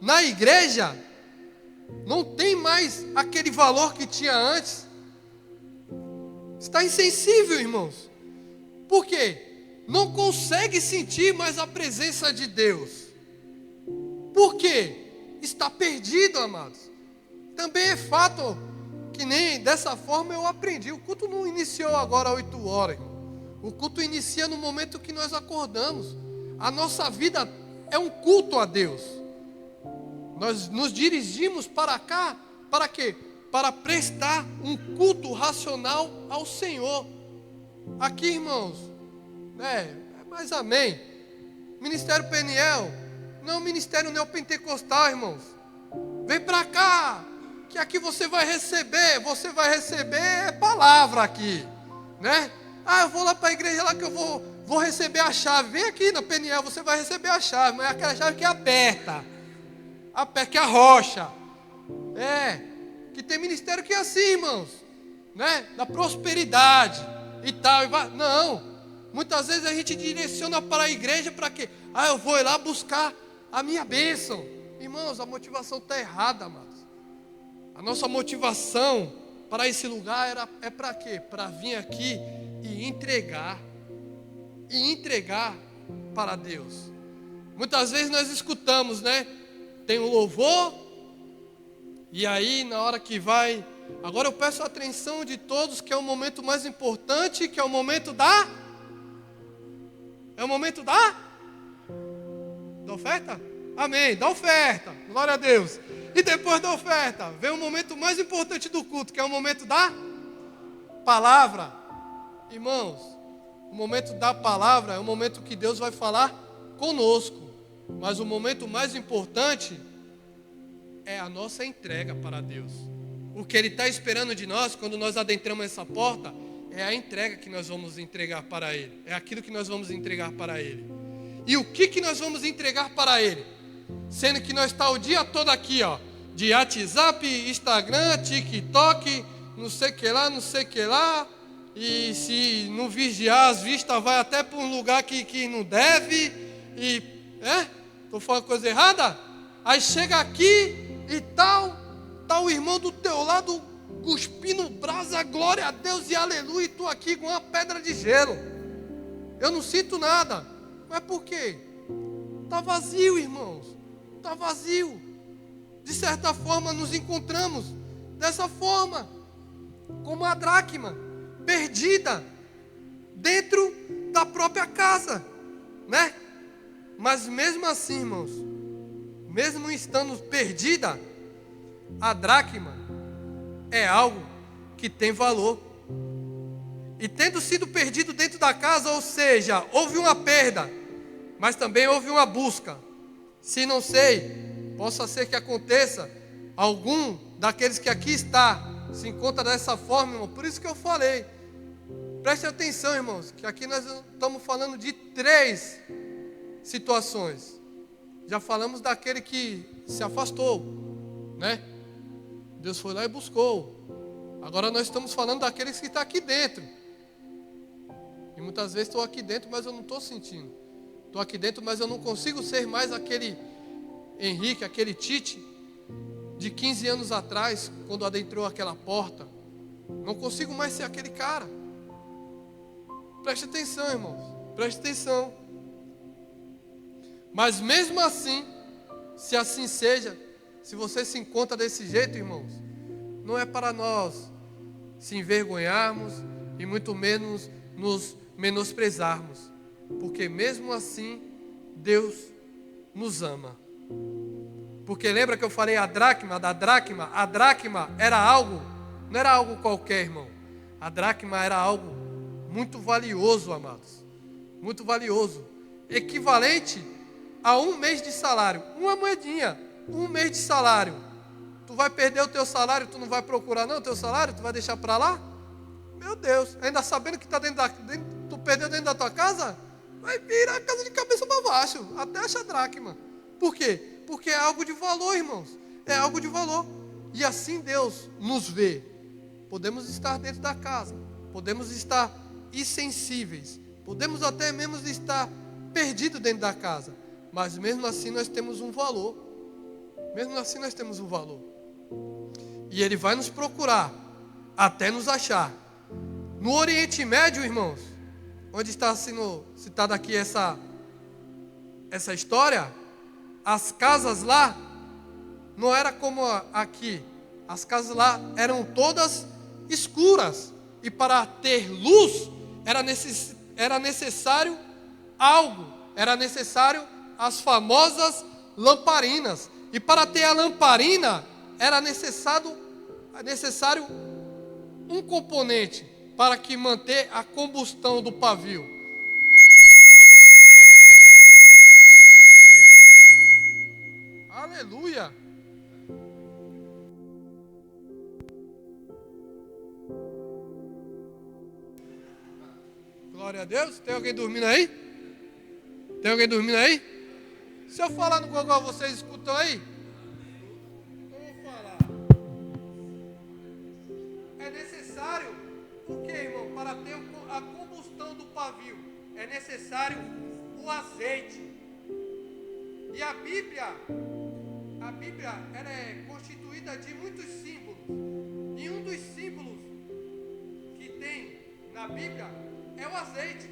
[SPEAKER 1] na igreja não tem mais aquele valor que tinha antes. Está insensível, irmãos. Por quê? Não consegue sentir mais a presença de Deus. Por quê? Está perdido, amados. Também é fato que nem dessa forma eu aprendi. O culto não iniciou agora às 8 horas, irmão. O culto inicia no momento que nós acordamos. A nossa vida é um culto a Deus. Nós nos dirigimos para cá, para quê? Para prestar um culto racional ao Senhor. Aqui, irmãos, mas amém. Ministério Peniel não é um ministério neopentecostal, irmãos. Vem para cá, que aqui você vai receber palavra aqui, né? Eu vou lá para a igreja lá que eu vou receber a chave. Vem aqui na Peniel, você vai receber a chave, mas é aquela chave que aperta, que arrocha. Que tem ministério que é assim, irmãos, né? Da prosperidade e tal. Não, muitas vezes a gente direciona para a igreja para quê? Eu vou ir lá buscar a minha bênção. Irmãos, a motivação está errada, amados. A nossa motivação para esse lugar é para quê? Para vir aqui e entregar para Deus. Muitas vezes nós escutamos, né? Tem um louvor, e aí na hora que vai, agora eu peço a atenção de todos, que é o momento mais importante, que é o momento da oferta? Amém, da oferta, glória a Deus. E depois da oferta, vem o momento mais importante do culto, que é o momento da palavra. Irmãos, o momento da palavra é o momento que Deus vai falar conosco. Mas o momento mais importante é a nossa entrega para Deus. O que Ele está esperando de nós, quando nós adentramos essa porta, é a entrega que nós vamos entregar para Ele. É aquilo que nós vamos entregar para Ele. E o que nós vamos entregar para Ele? Sendo que nós estamos o dia todo aqui, ó, de WhatsApp, Instagram, TikTok, não sei que lá. E se não vigiar, as vistas vai até para um lugar que não deve. Estou falando coisa errada? Aí chega aqui e tá o irmão do teu lado cuspindo brasa, glória a Deus e aleluia, e tu aqui com uma pedra de gelo. Eu não sinto nada. Mas por quê? Está vazio, irmãos. Está vazio. De certa forma nos encontramos dessa forma, como a dracma, perdida dentro da própria casa, né? Mas mesmo assim, irmãos, mesmo estando perdida, a dracma é algo que tem valor. E tendo sido perdido dentro da casa, ou seja, houve uma perda, mas também houve uma busca. Se não sei, possa ser que aconteça, algum daqueles que aqui está se encontra dessa forma, irmão. Por isso que eu falei, preste atenção, irmãos, que aqui nós estamos falando de 3 situações. Já falamos daquele que se afastou, né? Deus foi lá e buscou. Agora nós estamos falando daqueles que estão aqui dentro. E muitas vezes estou aqui dentro, mas eu não estou sentindo. Estou aqui dentro, mas eu não consigo ser mais aquele Henrique, aquele Tite de 15 anos atrás, quando adentrou aquela porta. Não consigo mais ser aquele cara. Preste atenção, irmãos. Preste atenção. Mas mesmo assim, se assim seja, se você se encontra desse jeito, irmãos, não é para nós se envergonharmos e muito menos nos menosprezarmos, porque mesmo assim Deus nos ama. Porque lembra que eu falei a dracma da dracma? A dracma era algo, não era algo qualquer, irmão. A dracma era algo muito valioso, amados. Muito valioso. Equivalente a 1 mês de salário. Uma moedinha, 1 mês de salário. Tu vai perder o teu salário, tu não vai procurar não o teu salário? Tu vai deixar para lá? Meu Deus, ainda sabendo que está tu perdeu dentro da tua casa? Vai virar a casa de cabeça para baixo, até achar dracma. Por quê? Porque é algo de valor, irmãos. É algo de valor. E assim Deus nos vê. Podemos estar dentro da casa, podemos estar insensíveis, podemos até mesmo estar perdidos dentro da casa, mas mesmo assim nós temos um valor. Mesmo assim nós temos um valor. E Ele vai nos procurar até nos achar. No Oriente Médio, irmãos, onde está sendo citada aqui essa história, as casas lá não era como aqui. As casas lá eram todas escuras. E para ter luz era necessário algo. Era necessário as famosas lamparinas. E para ter a lamparina era necessário um componente para que manter a combustão do pavio. Aleluia! Glória a Deus. Tem alguém dormindo aí? Tem alguém dormindo aí? Se eu falar no gogó, vocês escutam aí? Vamos falar. É necessário o que, irmão? Para ter a combustão do pavio, é necessário o azeite. E a Bíblia ela é constituída de muitos símbolos. E um dos símbolos que tem na Bíblia é o azeite.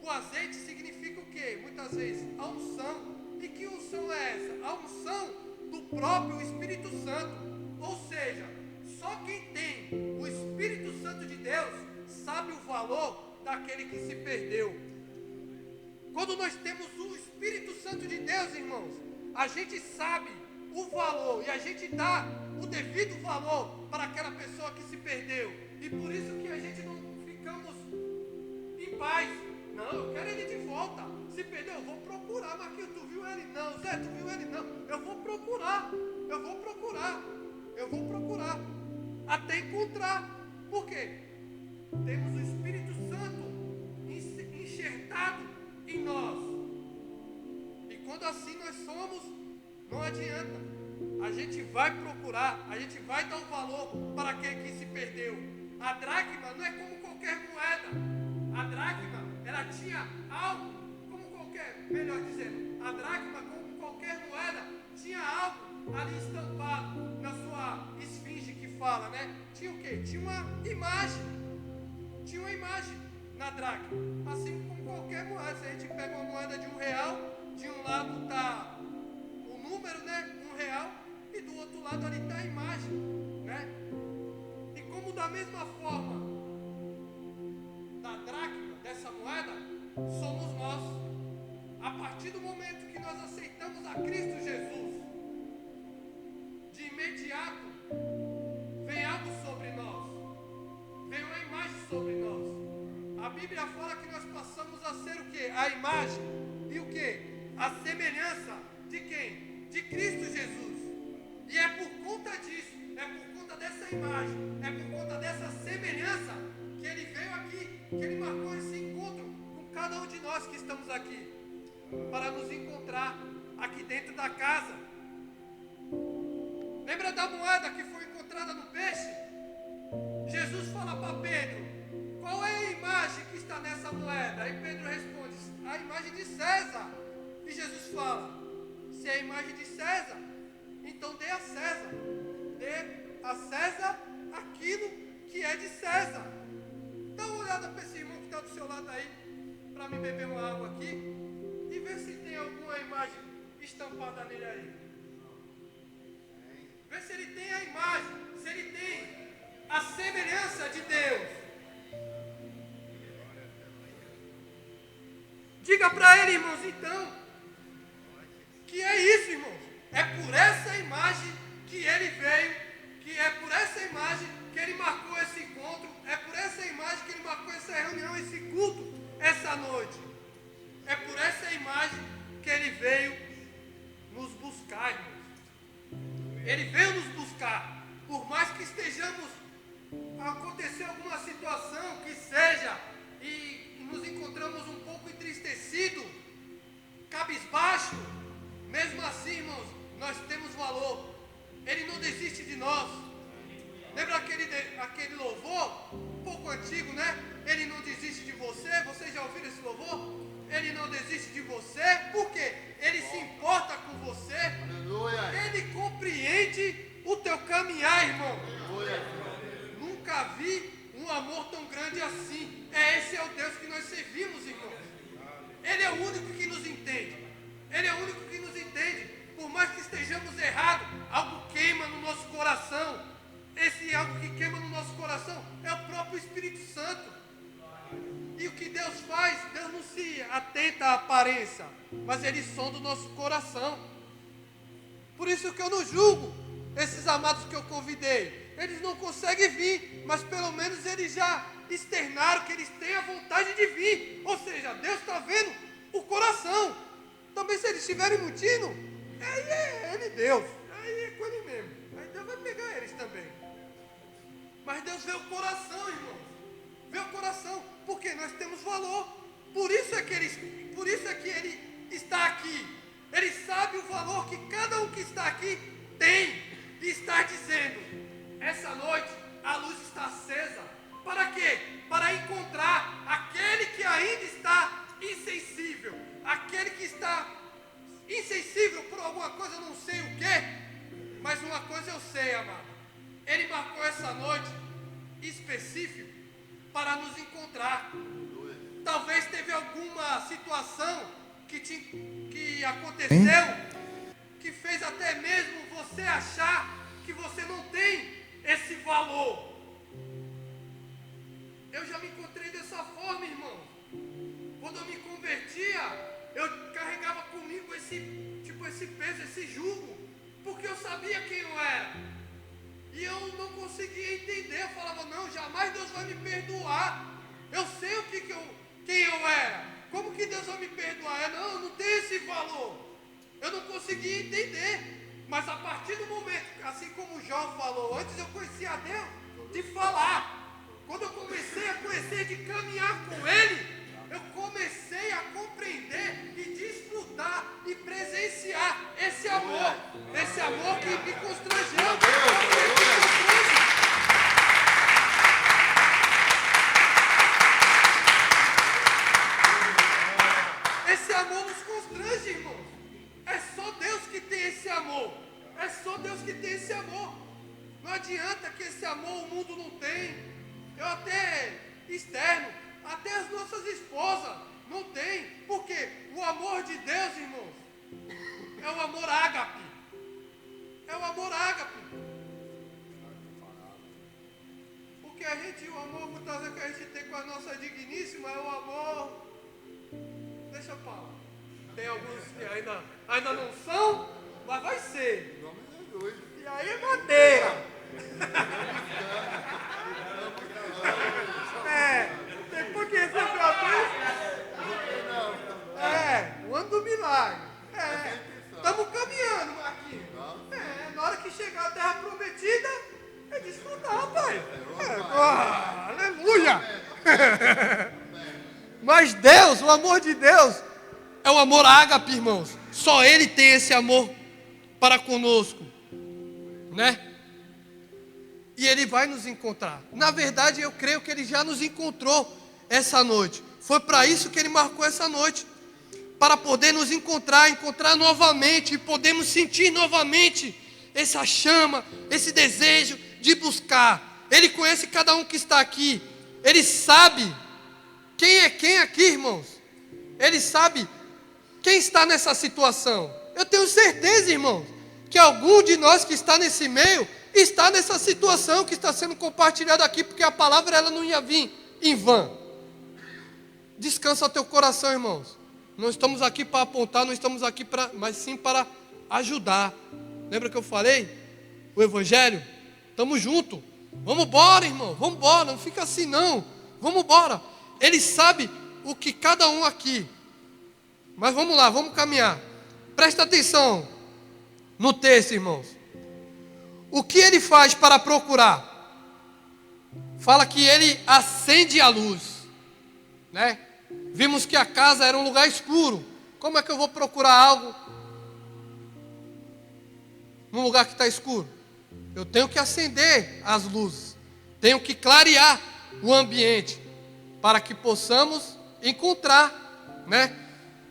[SPEAKER 1] O azeite significa o quê? Muitas vezes a unção. E que unção é essa? A unção do próprio Espírito Santo. Ou seja, só quem tem o Espírito Santo de Deus sabe o valor daquele que se perdeu. Quando nós temos o Espírito Santo de Deus, irmãos, a gente sabe o valor e a gente dá o devido valor para aquela pessoa que se perdeu. E por isso que a gente não ficamos em paz. Não, eu quero ele de volta. Se perdeu, eu vou procurar. Marquinhos, tu viu ele? Não. Zé, tu viu ele? Não. Eu vou procurar. Até encontrar. Por quê? Temos o Espírito Santo enxertado em nós. E quando assim nós somos, não adianta. A gente vai procurar, a gente vai dar o valor para aquele que se perdeu. A dracma não é como qualquer moeda. A dracma, ela tinha algo, como qualquer, melhor dizendo, a dracma, como qualquer moeda, tinha algo ali estampado na sua esfinge que fala, né? Tinha o quê? Tinha uma imagem. Tinha uma imagem na dracma. Assim como qualquer moeda. Se a gente pega uma moeda de R$1, de um lado está o número, né? R$1, e do outro lado ali está a imagem, né? E como da mesma forma da dracma, dessa moeda, somos nós. A partir do momento que nós aceitamos a Cristo Jesus, de imediato vem algo sobre nós, vem uma imagem sobre nós. A Bíblia fala que nós passamos a ser o quê? A imagem e o quê? A semelhança de quem? De Cristo Jesus. E é por conta disso, é por conta dessa imagem, é por conta dessa semelhança que Ele veio aqui, que Ele marcou esse encontro com cada um de nós que estamos aqui, para nos encontrar aqui dentro da casa. Lembra da moeda que foi encontrada no peixe? Jesus fala para Pedro: qual é a imagem que está nessa moeda? Aí Pedro responde: a imagem de César. E Jesus fala: se é a imagem de César, então dê a César. Dê a César aquilo que é de César. Dá uma olhada para esse irmão que está do seu lado aí, para me beber uma água aqui, e ver se tem alguma imagem estampada nele aí. Vê se ele tem a imagem, se ele tem a semelhança de Deus. ele, irmãos, então, que é isso, irmãos. É por essa imagem que ele veio, que é por essa imagem que ele marcou esse encontro, é por essa imagem que ele marcou essa reunião, esse culto, essa noite. É por essa imagem que ele veio nos buscar, irmãos. Ele veio nos buscar. Por mais que estejamos a acontecer alguma situação que seja e nos encontramos um pouco entristecidos, cabisbaixo, mesmo assim, irmãos, nós temos valor. Ele não desiste de nós. Lembra aquele louvor um pouco antigo, né? Ele não desiste de você. Vocês já ouviram esse louvor? Ele não desiste de você. Por quê? Ele se importa com você. Ele compreende o teu caminhar, irmão. Nunca vi um amor tão grande assim. Esse é o Deus que nós servimos, irmão. Ele é o único que nos entende. Ele é o único que nos entende. Por mais que estejamos errados, algo queima no nosso coração. Esse algo que queima no nosso coração é o próprio Espírito Santo. E o que Deus faz, Deus não se atenta à aparência, mas Ele sonda o nosso coração. Por isso que eu não julgo esses amados que eu convidei. Eles não conseguem vir, mas pelo menos eles já externaram que eles têm a vontade de vir. Ou seja, Deus está vendo o coração. Também se eles estiverem mentindo, aí é Ele Deus. Aí é com Ele mesmo. Aí Deus vai pegar eles também. Mas Deus vê o coração, irmãos. Vê o coração. Porque nós temos valor. Por isso é que Ele está aqui. Ele sabe o valor que cada um que está aqui tem. E está dizendo: essa noite a luz está acesa. Para quê? Para encontrar aquele que ainda está insensível. Aquele que está insensível por alguma coisa, eu não sei o quê. Mas uma coisa eu sei, amado. Ele marcou essa noite específica para nos encontrar. Talvez teve alguma situação que aconteceu, que fez até mesmo você achar que você não tem esse valor. Eu já me encontrei dessa forma, irmão. Quando eu me convertia, eu carregava comigo esse peso, esse jugo, porque eu sabia quem eu era. E eu não conseguia entender. Eu falava: não, jamais Deus vai me perdoar. Eu sei quem eu era. Como que Deus vai me perdoar? Eu não tenho esse valor. Eu não conseguia entender. Mas a partir do momento, assim como o Jó falou, antes eu conhecia a Deus de falar. Quando eu comecei a conhecer, de caminhar com Ele, eu comecei a compreender e desfrutar e presenciar esse amor. Esse amor que me constrangeu. Esse amor nos constrange, irmãos. É só Deus que tem esse amor. É só Deus que tem esse amor. Não adianta que esse amor o mundo não tem. Eu até externo, até as nossas esposas não tem. Porque o amor de Deus, irmãos, é o amor ágape. É o amor ágape. Porque o amor muitas vezes que a gente tem com a nossa digníssima é o amor. Deixa eu falar. Tem alguns que ainda não são, mas vai ser. E aí é madeira. Depois que recebeu a bênção. O ano do milagre. Estamos caminhando, Marquinhos. Na hora que chegar a terra prometida, é desfrutar, pai. Aleluia! Mas Deus, o amor de Deus, é o amor ágape, irmãos. Só Ele tem esse amor para conosco, né? E Ele vai nos encontrar. Na verdade, eu creio que Ele já nos encontrou essa noite. Foi para isso que Ele marcou essa noite, para poder nos encontrar novamente, e podermos sentir novamente essa chama, esse desejo de buscar. Ele conhece cada um que está aqui. Ele sabe quem é quem aqui, irmãos. Ele sabe quem está nessa situação. Eu tenho certeza, irmãos, que algum de nós que está nesse meio está nessa situação que está sendo compartilhada aqui, porque a palavra ela não ia vir em vão. Descansa o teu coração, irmãos. Não estamos aqui para apontar, não estamos aqui mas sim para ajudar. Lembra que eu falei? O Evangelho? Estamos juntos. Vamos embora, irmão. Vamos embora. Não fica assim, não. Vamos embora. Ele sabe o que cada um aqui. Mas vamos lá, vamos caminhar. Presta atenção no texto, irmãos. O que ele faz para procurar? Fala que ele acende a luz, né? Vimos que a casa era um lugar escuro. Como é que eu vou procurar algo num lugar que está escuro? Eu tenho que acender as luzes. Tenho que clarear o ambiente para que possamos encontrar, né?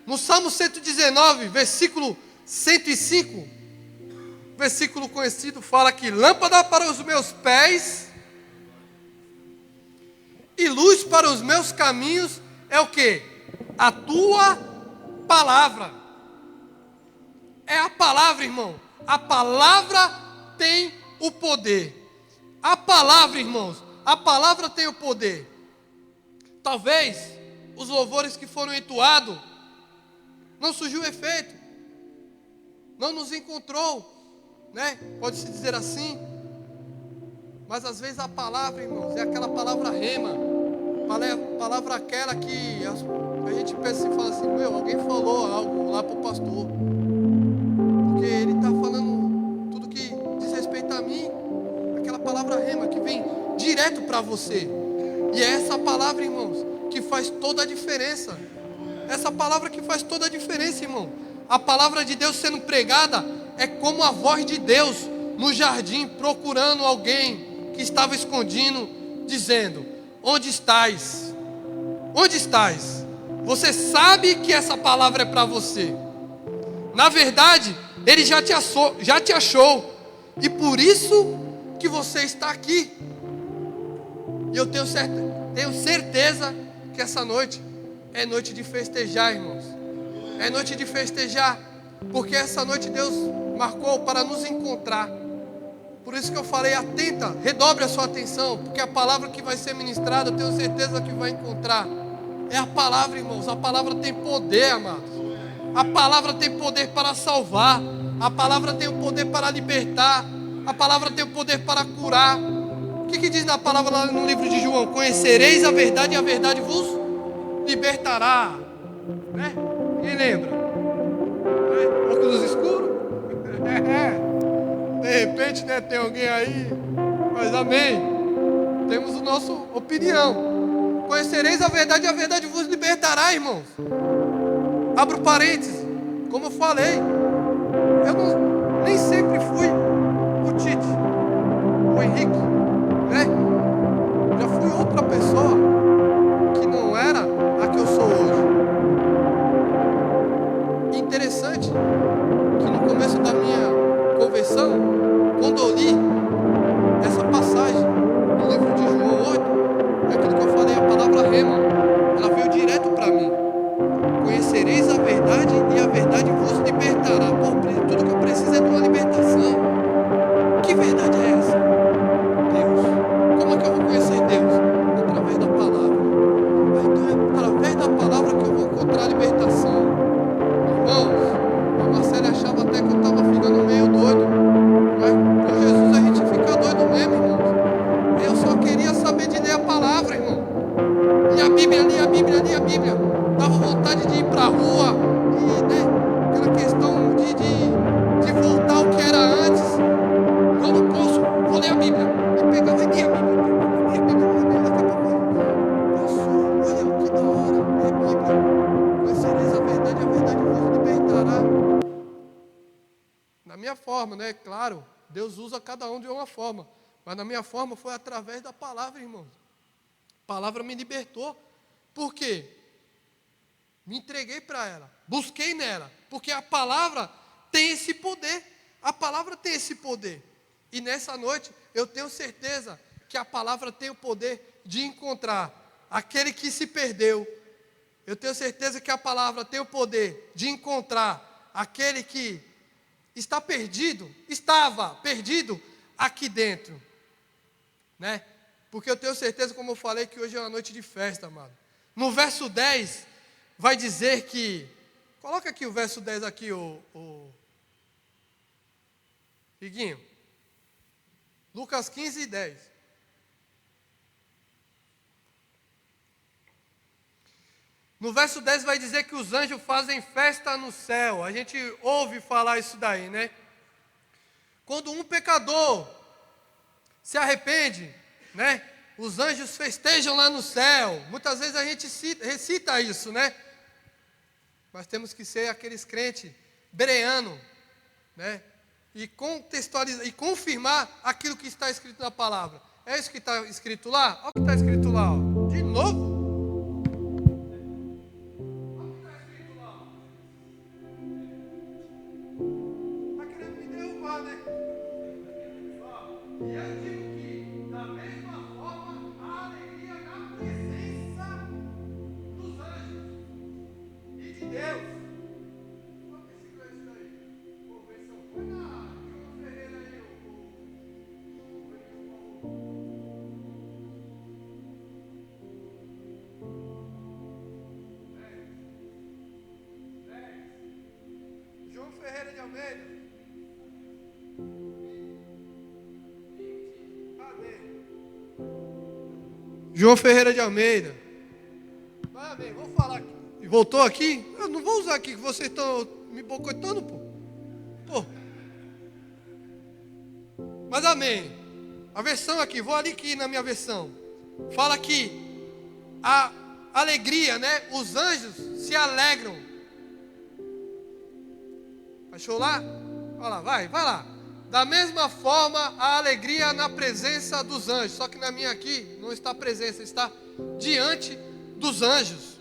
[SPEAKER 1] No Salmo 119, versículo 105, versículo conhecido, fala que lâmpada para os meus pés e luz para os meus caminhos é o quê? A tua palavra. É a palavra, irmão. A palavra tem o poder. A palavra, irmãos, a palavra tem o poder. Talvez os louvores que foram entoados não surgiu efeito, não nos encontrou, né? Pode-se dizer assim. Mas às vezes a palavra, irmãos, é aquela palavra rema, palavra aquela que a gente pensa e fala assim, alguém falou algo lá para o pastor, porque ele está falando tudo que diz respeito a mim, aquela palavra rema que vem direto para você. E é essa palavra, irmãos, que faz toda a diferença. Essa palavra que faz toda a diferença, irmão. A palavra de Deus sendo pregada é como a voz de Deus no jardim, procurando alguém que estava escondido, dizendo: onde estás? Onde estás? Você sabe que essa palavra é para você. Na verdade, Ele já te achou. E por isso que você está aqui. E eu tenho certeza que essa noite é noite de festejar, irmãos. É noite de festejar, porque essa noite Deus marcou para nos encontrar. Por isso que eu falei, atenta, redobre a sua atenção, porque a palavra que vai ser ministrada, eu tenho certeza que vai encontrar. É a palavra, irmãos. A palavra tem poder, amados. A palavra tem poder para salvar. A palavra tem o poder para libertar. A palavra tem o poder para curar. O que diz na palavra lá no livro de João? Conhecereis a verdade e a verdade vos libertará. Né? Quem lembra? Óculos escuros? De repente, né, tem alguém aí. Mas amém. Temos a nossa opinião. Conhecereis a verdade e a verdade vos libertará, irmãos. Abro parênteses. Como eu falei, eu nem sempre fui o Tite, o Henrique, né? Já fui outra pessoa que não era a que eu sou hoje. Interessante que no começo da minha conversão, quando eu li essa passagem no livro de João 8, é aquilo que eu falei, a palavra rema, ela veio direto para mim. Conhecereis a verdade e a verdade vos libertará. Pô, tudo que eu preciso é de uma libertação. Que verdade é essa? Deus. Como é que eu vou conhecer Deus? Através da palavra. Então é através da palavra que eu vou encontrar a libertação. Irmãos, a Marcela achava até que eu estava ficando meio doido. Mas com Jesus a gente fica doido mesmo, irmãos. Eu só queria saber de ler a palavra, irmão. E a Bíblia ali, a Bíblia ali, a Bíblia. Dava vontade de ir para a rua e, né, aquela questão de voltar ao que era antes. Eu não posso, vou ler a Bíblia. E pegava e lia a Bíblia. E a Bíblia, daqui a pouco passou, olha que da hora, é a Bíblia. Conhecereis a verdade vos libertará. Na minha forma, né, claro, Deus usa cada um de uma forma. Mas na minha forma foi através da palavra, irmãos. A palavra me libertou. Por quê? Me entreguei para ela, busquei nela, porque a palavra tem esse poder. A palavra tem esse poder. E nessa noite eu tenho certeza que a palavra tem o poder de encontrar aquele que se perdeu. Eu tenho certeza que a palavra tem o poder de encontrar aquele que estava perdido aqui dentro, né? Porque eu tenho certeza, como eu falei, que hoje é uma noite de festa, amado. No verso 10, vai dizer que... Coloca aqui o verso 10 aqui, o Riguinho. Lucas 15, 10. No verso 10 vai dizer que os anjos fazem festa no céu. A gente ouve falar isso daí, né? Quando um pecador se arrepende, né? Os anjos festejam lá no céu. Muitas vezes a gente recita isso, né? Mas temos que ser aqueles crentes bereanos, né? E contextualizar, e confirmar aquilo que está escrito na palavra. É isso que está escrito lá? Olha o que está escrito lá, ó. De novo. Olha o que está escrito lá, ó. Está querendo me derrubar, né? Ó, e eu digo que, da mesma forma, a alegria na presença dos anjos e de Deus. João Ferreira de Almeida. Cadê? João Ferreira de Almeida. Vai bem, vou falar aqui. Voltou aqui? Eu não vou usar aqui que vocês estão me boicotando, pô. Mas amém. A versão aqui, vou ali aqui na minha versão. Fala que a alegria, né? Os anjos se alegram. Achou lá? Olha lá, vai lá. Da mesma forma, a alegria na presença dos anjos. Só que na minha aqui não está presença, está diante dos anjos.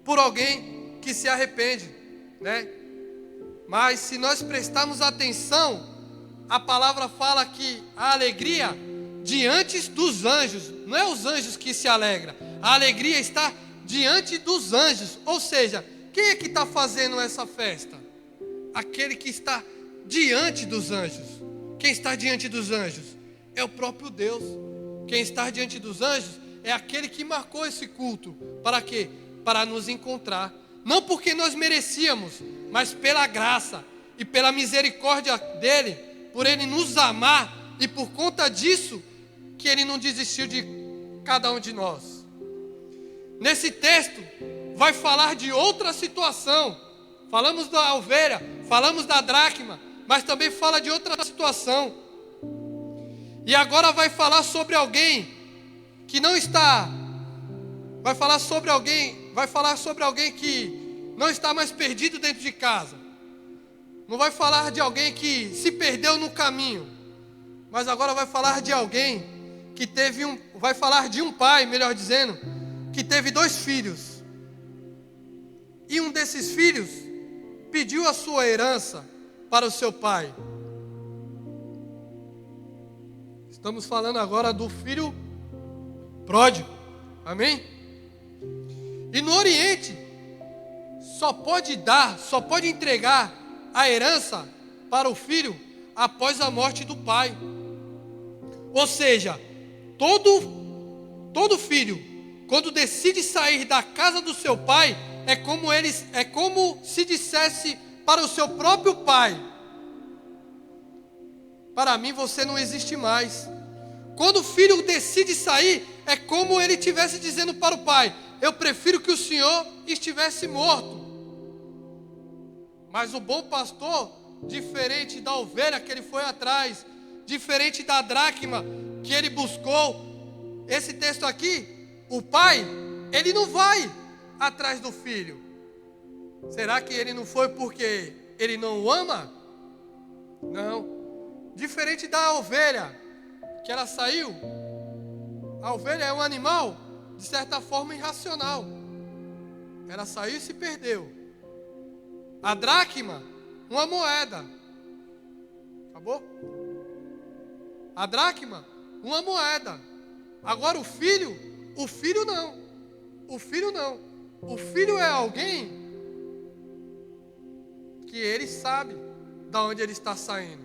[SPEAKER 1] Por alguém que se arrepende, né? Mas se nós prestarmos atenção, a palavra fala que a alegria diante dos anjos, não é os anjos que se alegram, a alegria está diante dos anjos. Ou seja, quem é que está fazendo essa festa? Aquele que está diante dos anjos. Quem está diante dos anjos? É o próprio Deus. Quem está diante dos anjos é aquele que marcou esse culto. Para quê? Para nos encontrar. Não porque nós merecíamos, mas pela graça e pela misericórdia dele, por ele nos amar, e por conta disso, que ele não desistiu de cada um de nós. Nesse texto, vai falar de outra situação. Falamos da ovelha, falamos da dracma, mas também fala de outra situação. E agora vai falar sobre alguém que não está... Vai falar sobre alguém que não está mais perdido dentro de casa. Não vai falar de alguém que se perdeu no caminho. Mas agora vai falar de alguém que vai falar de um pai, melhor dizendo, que teve 2 filhos. E um desses filhos pediu a sua herança para o seu pai. Estamos falando agora do filho pródigo. Amém? E no Oriente, só pode entregar a herança para o filho após a morte do pai. Ou seja, todo filho, quando decide sair da casa do seu pai, é como se dissesse para o seu próprio pai: para mim você não existe mais. Quando o filho decide sair, é como ele estivesse dizendo para o pai: eu prefiro que o senhor estivesse morto. Mas o bom pastor, diferente da ovelha que ele foi atrás, diferente da dracma que ele buscou, esse texto aqui, o pai, ele não vai atrás do filho. Será que ele não foi porque ele não o ama? Não. Diferente da ovelha, que ela saiu, a ovelha é um animal, de certa forma, irracional. Ela saiu e se perdeu. A dracma, uma moeda. Acabou? A dracma, uma moeda. Agora o filho não. O filho não. O filho é alguém que ele sabe de onde ele está saindo.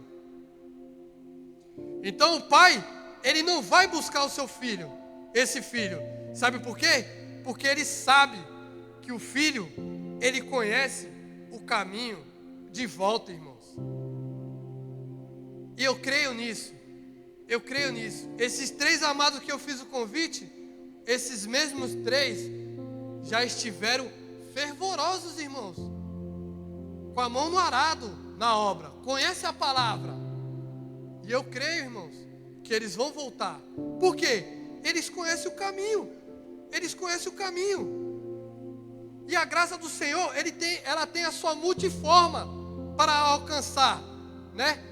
[SPEAKER 1] Então o pai, ele não vai buscar o seu filho, esse filho. Sabe por quê? Porque ele sabe que o filho, ele conhece o caminho de volta, irmãos. E eu creio nisso. Eu creio nisso. Esses 3 amados que eu fiz o convite, esses mesmos 3 já estiveram fervorosos, irmãos, com a mão no arado na obra. Conhece a palavra. E eu creio, irmãos, que eles vão voltar. Por quê? Eles conhecem o caminho. Eles conhecem o caminho. E a graça do Senhor, ela tem a sua multiforma para alcançar, né?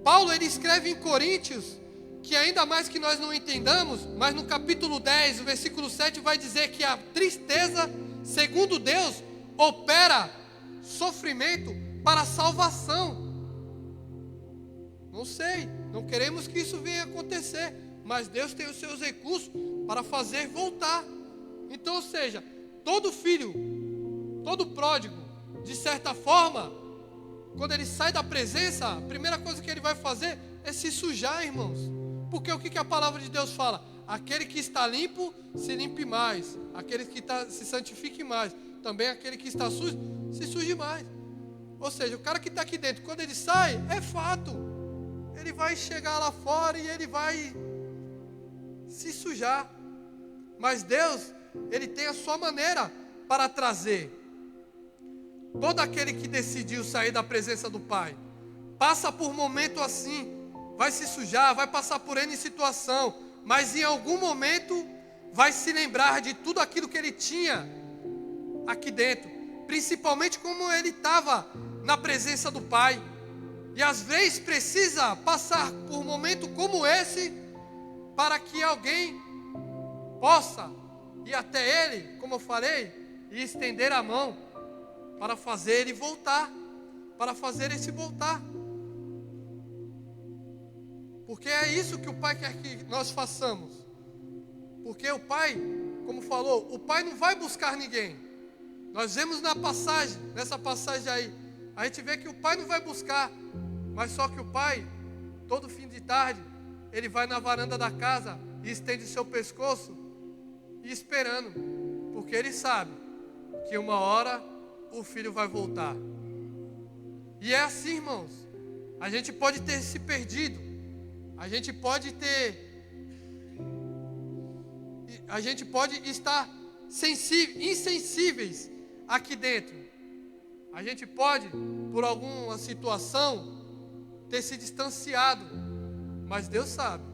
[SPEAKER 1] Paulo, ele escreve em Coríntios, que ainda mais que nós não entendamos, mas no capítulo 10, o versículo 7 vai dizer que a tristeza, segundo Deus, opera sofrimento para a salvação. Não sei, não queremos que isso venha acontecer, mas Deus tem os seus recursos para fazer voltar. Então, ou seja, todo filho, todo pródigo, de certa forma, quando ele sai da presença, a primeira coisa que ele vai fazer é se sujar, irmãos. Porque o que a palavra de Deus fala? Aquele que está limpo, se limpe mais. Aquele que se santifique mais. Também aquele que está sujo, se suje mais. Ou seja, o cara que está aqui dentro, quando ele sai, é fato. Ele vai chegar lá fora e ele vai se sujar. Mas Deus, ele tem a sua maneira para trazer. Todo aquele que decidiu sair da presença do Pai, passa por momento assim, vai se sujar, vai passar por N situação, mas em algum momento vai se lembrar de tudo aquilo que ele tinha aqui dentro, principalmente como ele estava na presença do Pai. E às vezes precisa passar por um momento como esse, para que alguém possa ir até ele, como eu falei, e estender a mão, para fazer ele voltar, para fazer esse voltar. Porque é isso que o Pai quer que nós façamos. Porque o Pai, como falou, o Pai não vai buscar ninguém. Nós vemos nessa passagem aí, a gente vê que o Pai não vai buscar, mas só que o Pai, todo fim de tarde, ele vai na varanda da casa e estende seu pescoço e esperando, porque ele sabe que uma hora o filho vai voltar. E é assim, irmãos, a gente pode ter se perdido, a gente pode estar insensíveis aqui dentro, a gente pode, por alguma situação, ter se distanciado, mas Deus sabe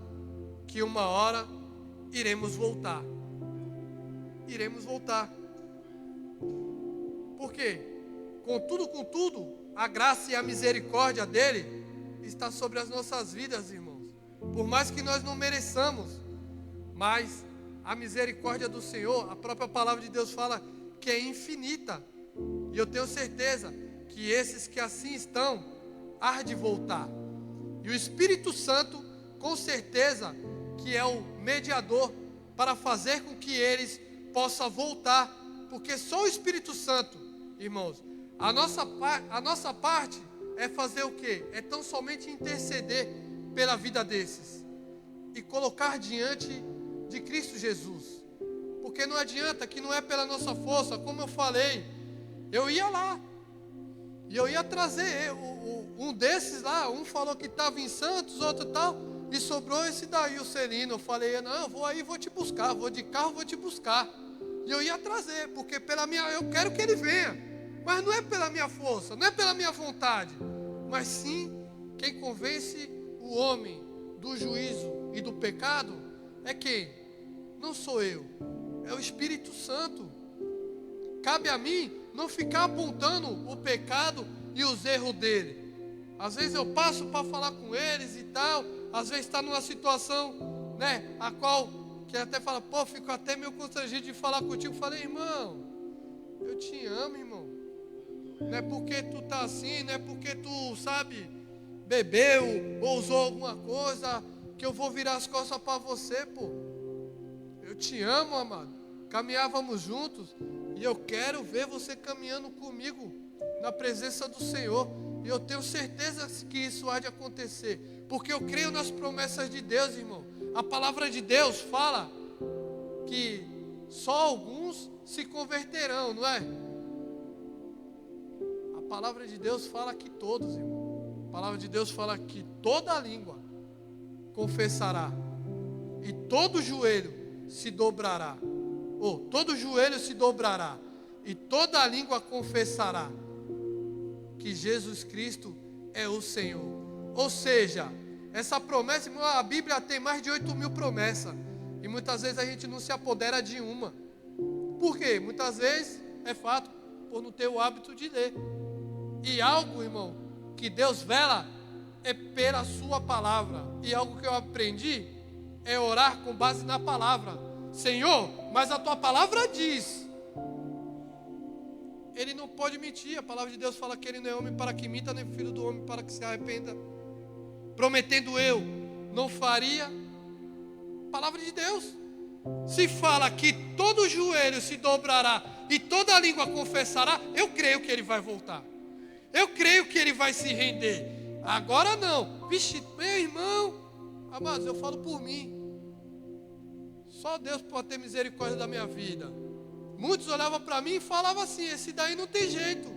[SPEAKER 1] que uma hora iremos voltar. Iremos voltar. Por quê? Contudo, a graça e a misericórdia dele está sobre as nossas vidas, irmãos. Por mais que nós não mereçamos, mas a misericórdia do Senhor, a própria palavra de Deus fala que é infinita. E eu tenho certeza que esses que assim estão, há de voltar. E o Espírito Santo, com certeza, que é o mediador para fazer com que eles possam voltar. Porque só o Espírito Santo, irmãos, a nossa parte é fazer o quê? É tão somente interceder pela vida desses e colocar diante de Cristo Jesus. Porque não adianta, que não é pela nossa força, como eu falei, eu ia lá e eu ia trazer um desses lá. Um falou que estava em Santos, outro tal, e sobrou esse daí, o Celino. Eu falei, não, eu vou aí, vou te buscar, vou de carro, vou te buscar. E eu ia trazer, porque eu quero que ele venha, mas não é pela minha força, não é pela minha vontade, mas sim, quem convence o homem do juízo e do pecado é quem? Não sou eu, é o Espírito Santo. Cabe a mim não ficar apontando o pecado e os erros dele. Às vezes eu passo para falar com eles e tal, às vezes está numa situação, né, a qual que até fala, pô, fico até meio constrangido de falar contigo. Falei, irmão, eu te amo, irmão. Não é porque tu tá assim, não é porque tu, sabe, bebeu ou usou alguma coisa, que eu vou virar as costas para você, pô. Eu te amo, amado. Caminhávamos juntos e eu quero ver você caminhando comigo na presença do Senhor. E eu tenho certeza que isso há de acontecer, porque eu creio nas promessas de Deus, irmão. A palavra de Deus fala que só alguns se converterão, não é? A palavra de Deus fala que todos, irmão. A palavra de Deus fala que toda língua confessará e todo joelho se dobrará. Ou todo joelho se dobrará e toda língua confessará que Jesus Cristo é o Senhor. Ou seja, essa promessa, irmão, a Bíblia tem mais de 8.000 promessas. E muitas vezes a gente não se apodera de uma. Por quê? Muitas vezes é fato por não ter o hábito de ler. E algo, irmão, que Deus vela é pela sua palavra. E algo que eu aprendi é orar com base na palavra. Senhor, mas a tua palavra diz. Ele não pode mentir. A palavra de Deus fala que ele não é homem para que minta, nem filho do homem para que se arrependa. Prometendo eu, não faria. Palavra de Deus. Se fala que todo joelho se dobrará e toda língua confessará, eu creio que ele vai voltar. Eu creio que ele vai se render. Agora não. Vixe, meu irmão, amados, eu falo por mim. Só Deus pode ter misericórdia da minha vida. Muitos olhavam para mim e falavam assim: esse daí não tem jeito.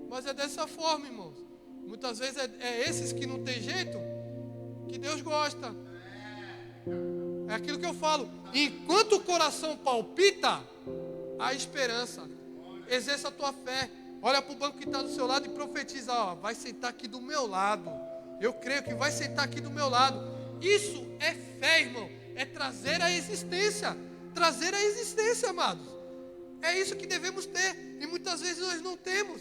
[SPEAKER 1] Mas é dessa forma, irmãos. Muitas vezes é esses que não tem jeito que Deus gosta. É aquilo que eu falo. Enquanto o coração palpita, há esperança. Exerça a tua fé. Olha para o banco que está do seu lado e profetiza: ó, vai sentar aqui do meu lado. Eu creio que vai sentar aqui do meu lado. Isso é fé, irmão. É trazer a existência. Trazer a existência, amados. É isso que devemos ter. E muitas vezes nós não temos.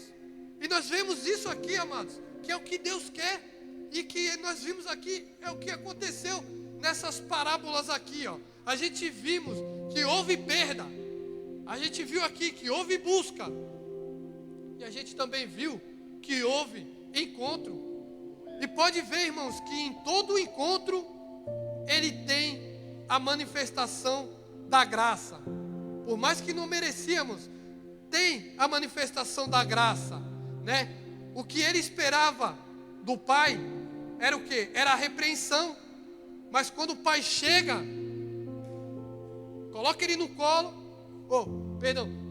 [SPEAKER 1] E nós vemos isso aqui, amados, que é o que Deus quer. E que nós vimos aqui, é o que aconteceu nessas parábolas aqui, ó. A gente vimos que houve perda. A gente viu aqui que houve busca. E a gente também viu que houve encontro. E pode ver, irmãos, que em todo encontro ele tem a manifestação da graça. Por mais que não merecíamos, tem a manifestação da graça, né? O que ele esperava do pai era o quê? Era a repreensão. Mas quando o pai chega, coloca ele no colo.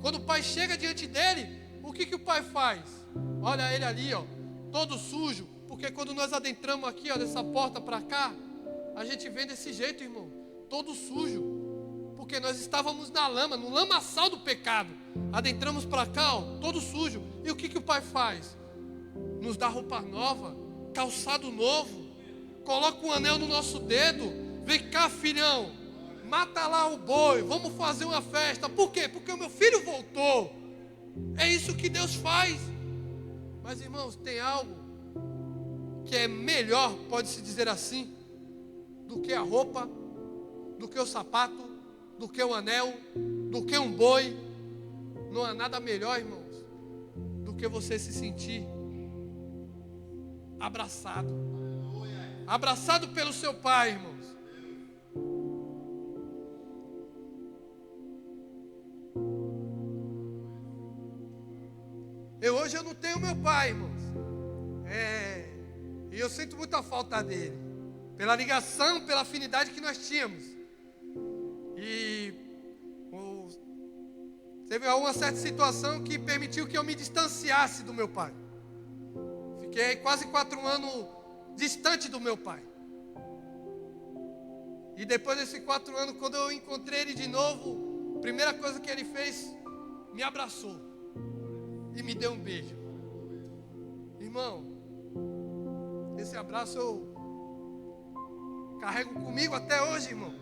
[SPEAKER 1] Quando o pai chega diante dele, o que o pai faz? Olha ele ali, ó, todo sujo. Porque quando nós adentramos aqui, ó, dessa porta para cá, a gente vem desse jeito, irmão, todo sujo. Porque nós estávamos na lama, no lamaçal do pecado. Adentramos para cá, ó, todo sujo. E o que o pai faz? Nos dá roupa nova, calçado novo, coloca um anel no nosso dedo. Vem cá, filhão, mata lá o boi, vamos fazer uma festa. Por quê? Porque o meu filho voltou. É isso que Deus faz. Mas, irmãos, tem algo que é melhor, pode-se dizer assim, do que a roupa, do que o sapato, do que o anel, do que um boi. Não há nada melhor, irmãos, do que você se sentir abraçado. Abraçado pelo seu pai, irmãos. Hoje eu não tenho meu pai, irmãos. E eu sinto muita falta dele. Pela ligação, pela afinidade que nós tínhamos. E teve uma certa situação que permitiu que eu me distanciasse do meu pai. Fiquei quase 4 anos distante do meu pai. E depois desses 4 anos, quando eu encontrei ele de novo, a primeira coisa que ele fez, me abraçou e me deu um beijo. Irmão, esse abraço eu carrego comigo até hoje, irmão.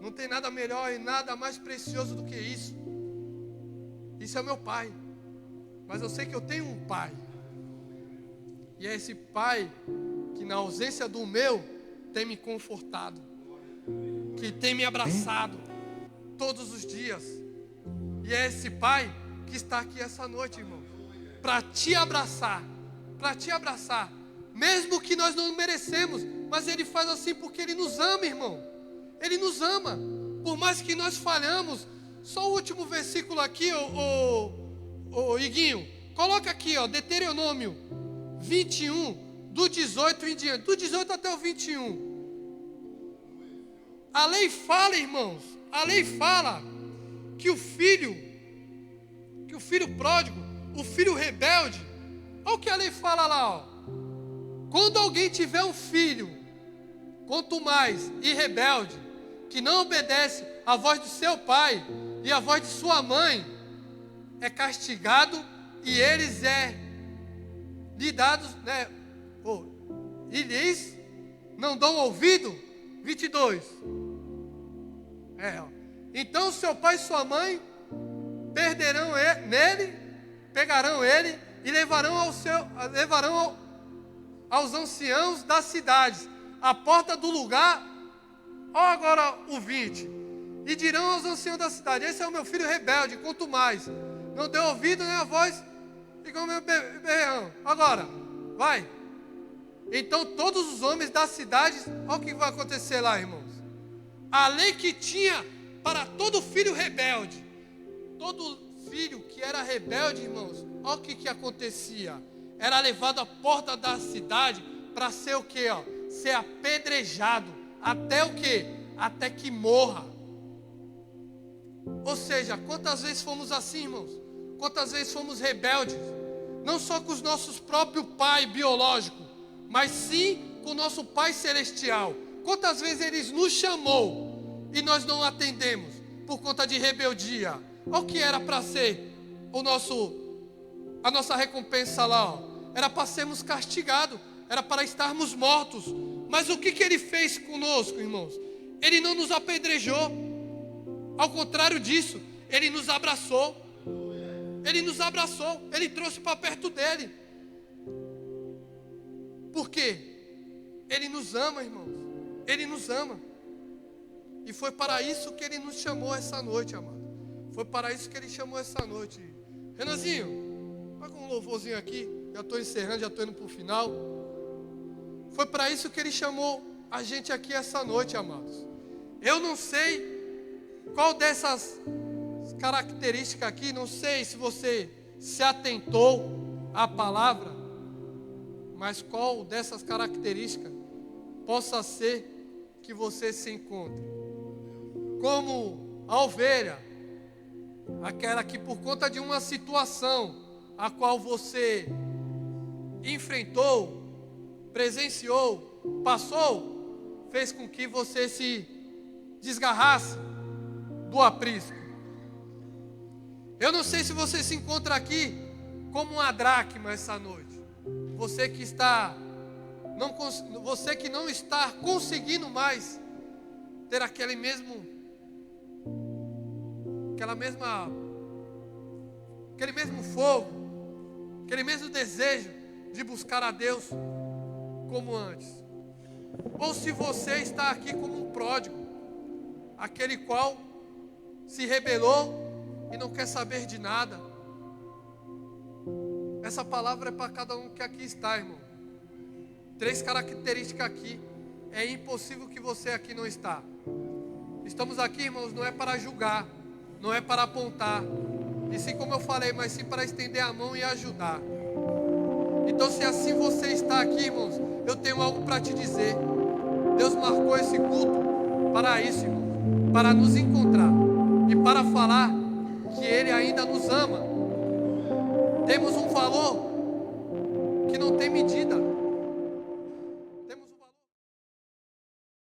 [SPEAKER 1] Não tem nada melhor e nada mais precioso do que isso. Isso é meu pai. Mas eu sei que eu tenho um pai. E é esse pai que, na ausência do meu, tem me confortado, que tem me abraçado todos os dias. E é esse pai que está aqui essa noite, irmão, para te abraçar, mesmo que nós não merecemos, mas ele faz assim porque ele nos ama, irmão. Ele nos ama, por mais que nós falhamos. Só o último versículo aqui, Iguinho, coloca aqui, ó, Deuteronômio 21, do 18 em diante, do 18 até o 21. A lei fala, irmãos, a lei fala que o filho pródigo, o filho rebelde, olha o que a lei fala lá, ó. Quando alguém tiver um filho, quanto mais e rebelde, que não obedece à voz do seu pai e à voz de sua mãe, é castigado e eles lhe dados, né? E lhes não dão ouvido. 22. Então seu pai e sua mãe pegarão ele e levarão aos anciãos das cidades, à porta do lugar. Olha agora o 20. E dirão aos anciãos da cidade: esse é o meu filho rebelde, quanto mais não deu ouvido nem a voz, igual meu berrão. Agora, vai. Então todos os homens das cidades, olha o que vai acontecer lá, irmãos. A lei que tinha para todo filho rebelde, todo filho que era rebelde, irmãos, olha o que acontecia. Era levado à porta da cidade para ser o quê? Ser apedrejado. Até o quê? Até que morra. Ou seja, quantas vezes fomos assim, irmãos? Quantas vezes fomos rebeldes? Não só com os nossos próprios pais biológicos, mas sim com o nosso Pai Celestial. Quantas vezes Ele nos chamou e nós não atendemos por conta de rebeldia? Olha o que era para ser a nossa recompensa lá, ó. Era para sermos castigados, era para estarmos mortos. Mas o que Ele fez conosco, irmãos? Ele não nos apedrejou. Ao contrário disso, Ele nos abraçou. Ele nos abraçou, Ele trouxe para perto dEle. Por quê? Ele nos ama, irmãos. Ele nos ama. E foi para isso que Ele nos chamou essa noite, amado. Foi para isso que Ele chamou essa noite. Renanzinho, vai com um louvorzinho aqui. Já estou encerrando, já estou indo para o final. Foi para isso que Ele chamou a gente aqui essa noite, amados. Eu não sei qual dessas características aqui, não sei se você se atentou à palavra, mas qual dessas características possa ser que você se encontre. Como a ovelha, aquela que por conta de uma situação a qual você enfrentou, presenciou, passou, fez com que você se desgarrasse do aprisco. Eu não sei se você se encontra aqui como uma dracma essa noite. Você que não está conseguindo mais ter aquele mesmo fogo, aquele mesmo desejo de buscar a Deus como antes. Ou se você está aqui como um pródigo, aquele qual se rebelou e não quer saber de nada. Essa palavra é para cada um que aqui está, irmão. 3 características aqui. É impossível que você aqui não está. Estamos aqui, irmãos, não é para julgar, não é para apontar, e sim, como eu falei, mas sim para estender a mão e ajudar. Então, se assim você está aqui, irmãos, eu tenho algo para te dizer. Deus marcou esse culto para isso, irmãos, para nos encontrar e para falar que Ele ainda nos ama. Temos um valor que não tem medida.